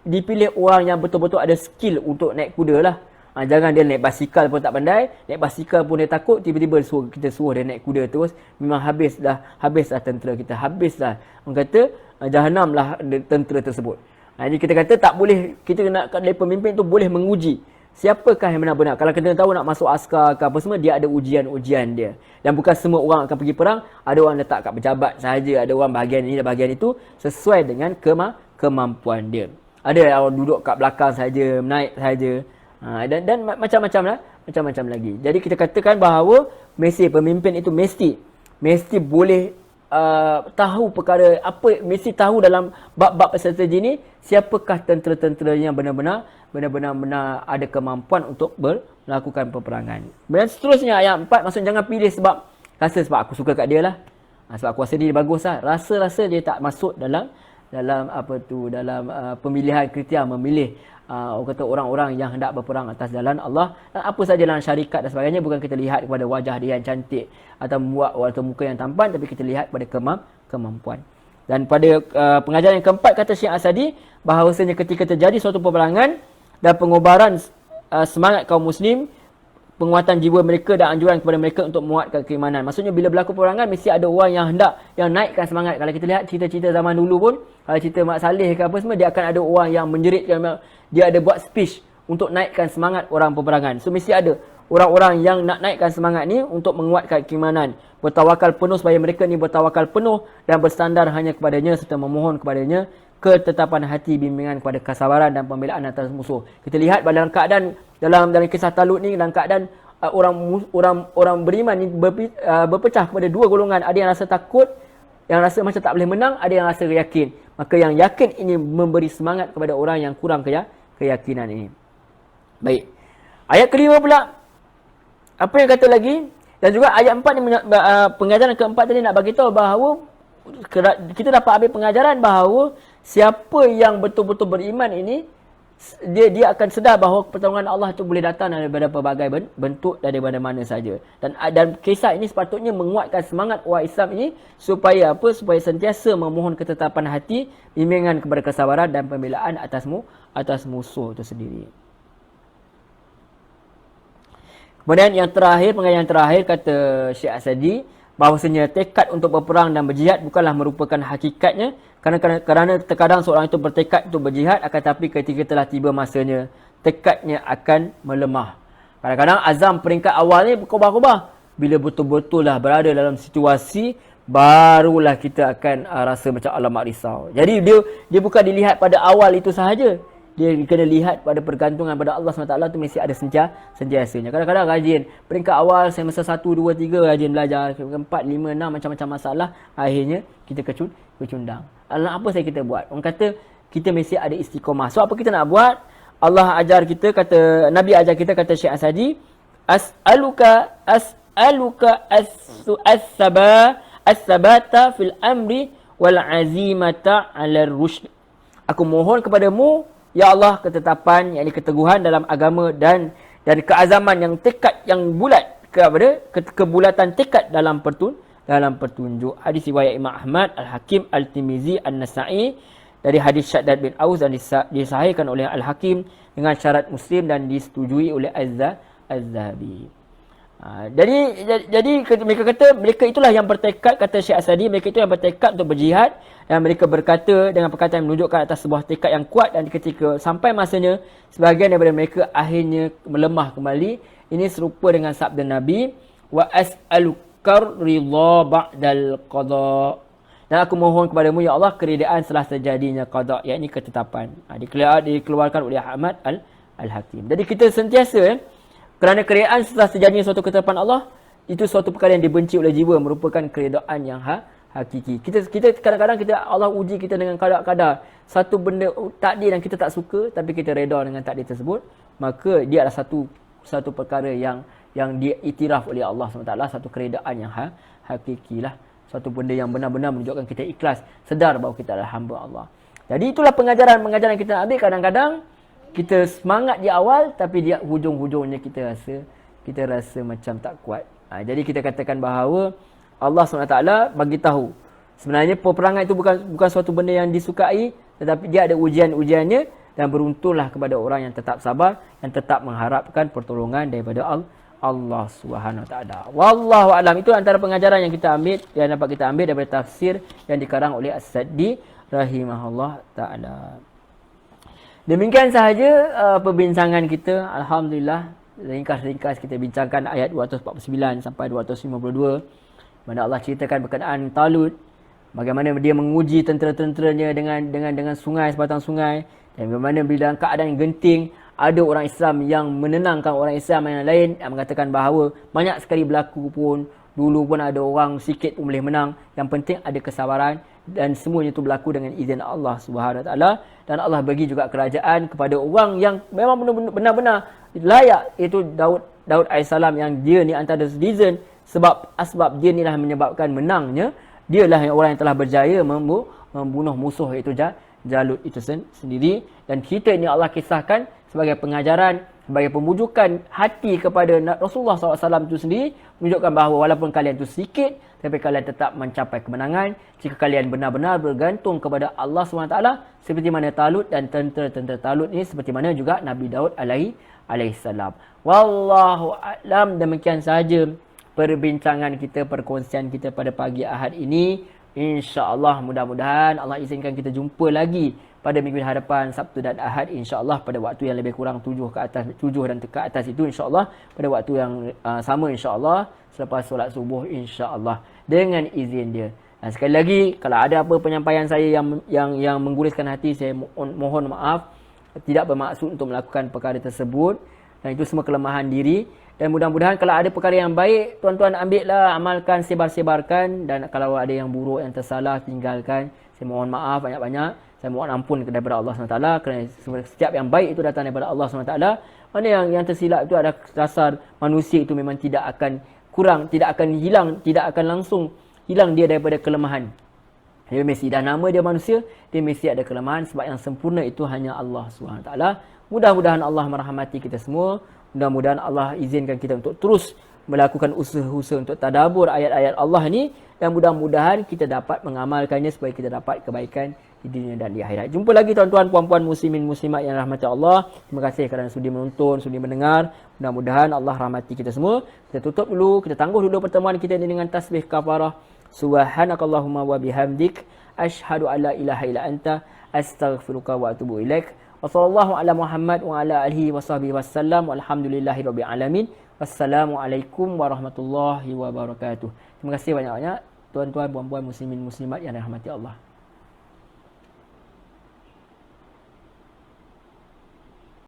B: dipilih orang yang betul-betul ada skill untuk naik kuda lah. Jangan dia naik basikal pun tak pandai, naik basikal pun dia takut, tiba-tiba kita suruh dia naik kuda terus, memang habislah tentera kita, habislah. Orang kata jahanam lah tentera tersebut. Jadi kita kata tak boleh, kita nak dari pemimpin tu boleh menguji siapakah yang benar-benar. Kalau kita tahu nak masuk askar ke apa semua, dia ada ujian-ujian dia. Dan bukan semua orang akan pergi perang, ada orang letak kat pejabat sahaja, ada orang bahagian ini dan bahagian itu sesuai dengan kemampuan dia. Ada orang duduk kat belakang sahaja, menaik sahaja. Dan macam-macam lah, macam-macam lagi. Jadi kita katakan bahawa pemimpin itu mesti boleh tahu perkara apa, mesti tahu dalam bab-bab strategi ni siapakah tentera-tentera yang benar-benar ada kemampuan untuk melakukan peperangan. Dan seterusnya ayat 4, maksudnya jangan pilih sebab aku suka kat dia lah, sebab aku rasa dia bagus lah. Rasa dia tak masuk dalam pemilihan kriteria memilih orang-orang yang hendak berperang atas jalan Allah. Dan apa saja dalam syarikat dan sebagainya, bukan kita lihat kepada wajah dia yang cantik atau muka yang tampan, tapi kita lihat pada kemampuan. Dan pada pengajaran yang keempat, kata Syekh As-Sadi, bahawasanya ketika terjadi suatu peperangan dan pengobaran semangat kaum muslim penguatan jiwa mereka dan anjuran kepada mereka untuk menguatkan keimanan. Maksudnya bila berlaku peperangan mesti ada orang yang hendak yang naikkan semangat. Kalau kita lihat cerita-cerita zaman dulu pun, kalau cerita Mak Saleh ke apa semua, dia akan ada orang yang menjerit, dia ada buat speech untuk naikkan semangat orang peperangan. So mesti ada orang-orang yang nak naikkan semangat ni untuk menguatkan keimanan, bertawakal penuh supaya mereka ni bertawakal penuh dan bersandar hanya kepadanya serta memohon kepadanya ketetapan hati, bimbingan kepada kesabaran dan pembelaan atas musuh. Kita lihat dalam keadaan dalam kisah Talut ni, dalam keadaan orang beriman ni berpecah kepada dua golongan. Ada yang rasa takut, yang rasa macam tak boleh menang, ada yang rasa yakin. Maka yang yakin ini memberi semangat kepada orang yang kurang keyakinan ini. Baik. Ayat kelima pula, apa yang kata lagi? Dan juga ayat 4 ni, pengajaran keempat tadi nak bagi tahu bahawa kita dapat ambil pengajaran bahawa siapa yang betul-betul beriman ini, dia akan sedar bahawa pertolongan Allah itu boleh datang daripada pelbagai bentuk, daripada mana saja. Dan kisah ini sepatutnya menguatkan semangat orang Islam ini supaya apa? Supaya sentiasa memohon ketetapan hati, bimbingan kepada kesabaran dan pembelaan atas musuh itu sendiri. Kemudian yang terakhir, pengajaran terakhir kata Syekh Asadi, bahawasanya tekad untuk berperang dan berjihad bukanlah merupakan hakikatnya, kerana terkadang seorang itu bertekad untuk berjihad, akan tapi ketika telah tiba masanya, tekadnya akan melemah. Kadang-kadang azam peringkat awal ni berkubah-kubah. Bila betul-betul lah berada dalam situasi, barulah kita akan rasa macam alamak risau. Jadi dia bukan dilihat pada awal itu sahaja. Dia kena lihat pada pergantungan pada Allah SWT tu mesti ada sentiasanya. Kadang-kadang rajin. Peringkat awal saya masa 1, 2, 3 rajin belajar. 4, 5, 6 macam-macam masalah. Akhirnya kita kecundang. Apa saya kita buat? Orang kata kita mesti ada istiqomah. So apa kita nak buat? Allah ajar kita, kata Nabi ajar kita, kata Syekh Asadi, As'aluka as-sabata fil amri wal azimata 'ala ar-rusyd. Aku mohon kepadamu, ya Allah, ketetapan, yakni keteguhan dalam agama dan keazaman yang tekad yang bulat, kebulatan tekad dalam petunjuk. Hadis riwayat Imam Ahmad, Al-Hakim, Al-Tirmizi, An-Nasa'i dari hadis Syaddad bin Aus dan disahihkan oleh Al-Hakim dengan syarat Muslim dan disetujui oleh Az-Zahabi. Jadi mereka kata, mereka itulah yang bertekad, kata Syekh Asadi, mereka itu yang bertekad untuk berjihad, dan mereka berkata dengan perkataan yang menunjukkan atas sebuah tekad yang kuat, dan ketika sampai masanya, sebahagian daripada mereka akhirnya melemah kembali. Ini serupa dengan sabda Nabi, wa as'alukar ridha ba'dal qada. Dan aku mohon kepadamu, ya Allah, keridaan setelah terjadinya qada, yakni ketetapan. Dikeluarkan oleh Ahmad Al-Hakim. Jadi kita sentiasa kerana keredaan setelah terjadinya suatu ketetapan Allah, itu suatu perkara yang dibenci oleh jiwa, merupakan keredaan yang hakiki. Kita kadang-kadang Allah uji kita dengan kadar-kadar satu benda takdir yang kita tak suka, tapi kita reda dengan takdir tersebut, maka dia adalah satu perkara yang diiktiraf oleh Allah SWT, satu keredaan yang hakikilah, satu benda yang benar-benar menunjukkan kita ikhlas, sedar bahawa kita adalah hamba Allah. Jadi itulah pengajaran yang kita ambil. Kadang-kadang kita semangat di awal, tapi dia hujung-hujungnya kita rasa macam tak kuat. Jadi kita katakan bahawa Allah SWT bagi tahu sebenarnya peperangan itu bukan suatu benda yang disukai, tetapi dia ada ujian-ujiannya, dan beruntunglah kepada orang yang tetap sabar, yang tetap mengharapkan pertolongan daripada Allah SWT. Wallahu a'lam. Itu antara pengajaran yang dapat kita ambil daripada tafsir yang dikarang oleh As-Saddi rahimahullah ta'ala. Demikian sahaja perbincangan kita. Alhamdulillah, ringkas-ringkas kita bincangkan ayat 249 sampai 252. Mana Allah ceritakan berkenaan Talut, bagaimana dia menguji tentera-tenteranya dengan sungai, sebatang sungai, dan bagaimana bila dalam keadaan genting, ada orang Islam yang menenangkan orang Islam yang lain, yang mengatakan bahawa banyak sekali berlaku pun, dulu pun ada orang sikit pun boleh menang, yang penting ada kesabaran, dan semuanya itu berlaku dengan izin Allah Subhanahu Wa Taala. Dan Allah bagi juga kerajaan kepada orang yang memang benar-benar layak, iaitu Daud AS, yang dia ni antara citizen, sebab dia ni lah menyebabkan menangnya. Dialah orang yang telah berjaya membunuh musuh, iaitu Jalut itu sendiri. Dan kita ini Allah kisahkan sebagai pengajaran, sebagai pembujukan hati kepada Rasulullah SAW itu sendiri, menunjukkan bahawa walaupun kalian itu sedikit, tapi kalian tetap mencapai kemenangan jika kalian benar-benar bergantung kepada Allah SWT, seperti mana Talut dan tentera-tentera Talut ini, seperti mana juga Nabi Daud alaihissalam. Wallahu a'lam. Demikian sahaja perbincangan kita, perkongsian kita pada pagi Ahad ini. InsyaAllah, mudah-mudahan Allah izinkan kita jumpa lagi pada minggu hadapan, Sabtu dan Ahad, insyaAllah pada waktu yang lebih kurang 7 dan ke atas itu, insyaAllah pada waktu yang sama, insyaAllah selepas solat subuh, insyaAllah dengan izin dia. Dan sekali lagi, kalau ada apa penyampaian saya yang mengguriskan hati, saya mohon maaf, tidak bermaksud untuk melakukan perkara tersebut, dan itu semua kelemahan diri. Dan mudah-mudahan kalau ada perkara yang baik, tuan-tuan ambillah, amalkan, sebar-sebarkan. Dan kalau ada yang buruk, yang tersalah, tinggalkan. Saya mohon maaf banyak-banyak. Saya mohon ampun daripada Allah SWT, kerana setiap yang baik itu datang daripada Allah SWT. Mana yang tersilap itu ada dasar manusia itu memang tidak akan kurang, tidak akan hilang, tidak akan langsung hilang dia daripada kelemahan. Dia mesti dah nama dia manusia, dia mesti ada kelemahan, sebab yang sempurna itu hanya Allah SWT. Mudah-mudahan Allah merahmati kita semua. Mudah-mudahan Allah izinkan kita untuk terus melakukan usaha-usaha untuk tadabbur ayat-ayat Allah ni, dan mudah-mudahan kita dapat mengamalkannya supaya kita dapat kebaikan di dunia dan di akhirat. Jumpa lagi tuan-tuan, puan-puan, muslimin, muslimat yang rahmati Allah. Terima kasih kerana sudi menonton, sudi mendengar. Mudah-mudahan Allah rahmati kita semua. Kita tutup dulu, kita tangguh dulu pertemuan kita ini dengan tasbih kafarah. Subhanakallahumma wa bihamdik, asyhadu an la ilaha illa anta, astaghfiruka wa atubu ilaik. Wa sallallahu ala Muhammad wa ala alihi wa sahbihi wasallam. Walhamdulillahi rabbil alamin. Wassalamualaikum warahmatullahi wabarakatuh. Terima kasih banyak-banyak tuan-tuan, puan-puan, muslimin, muslimat yang dirahmati Allah.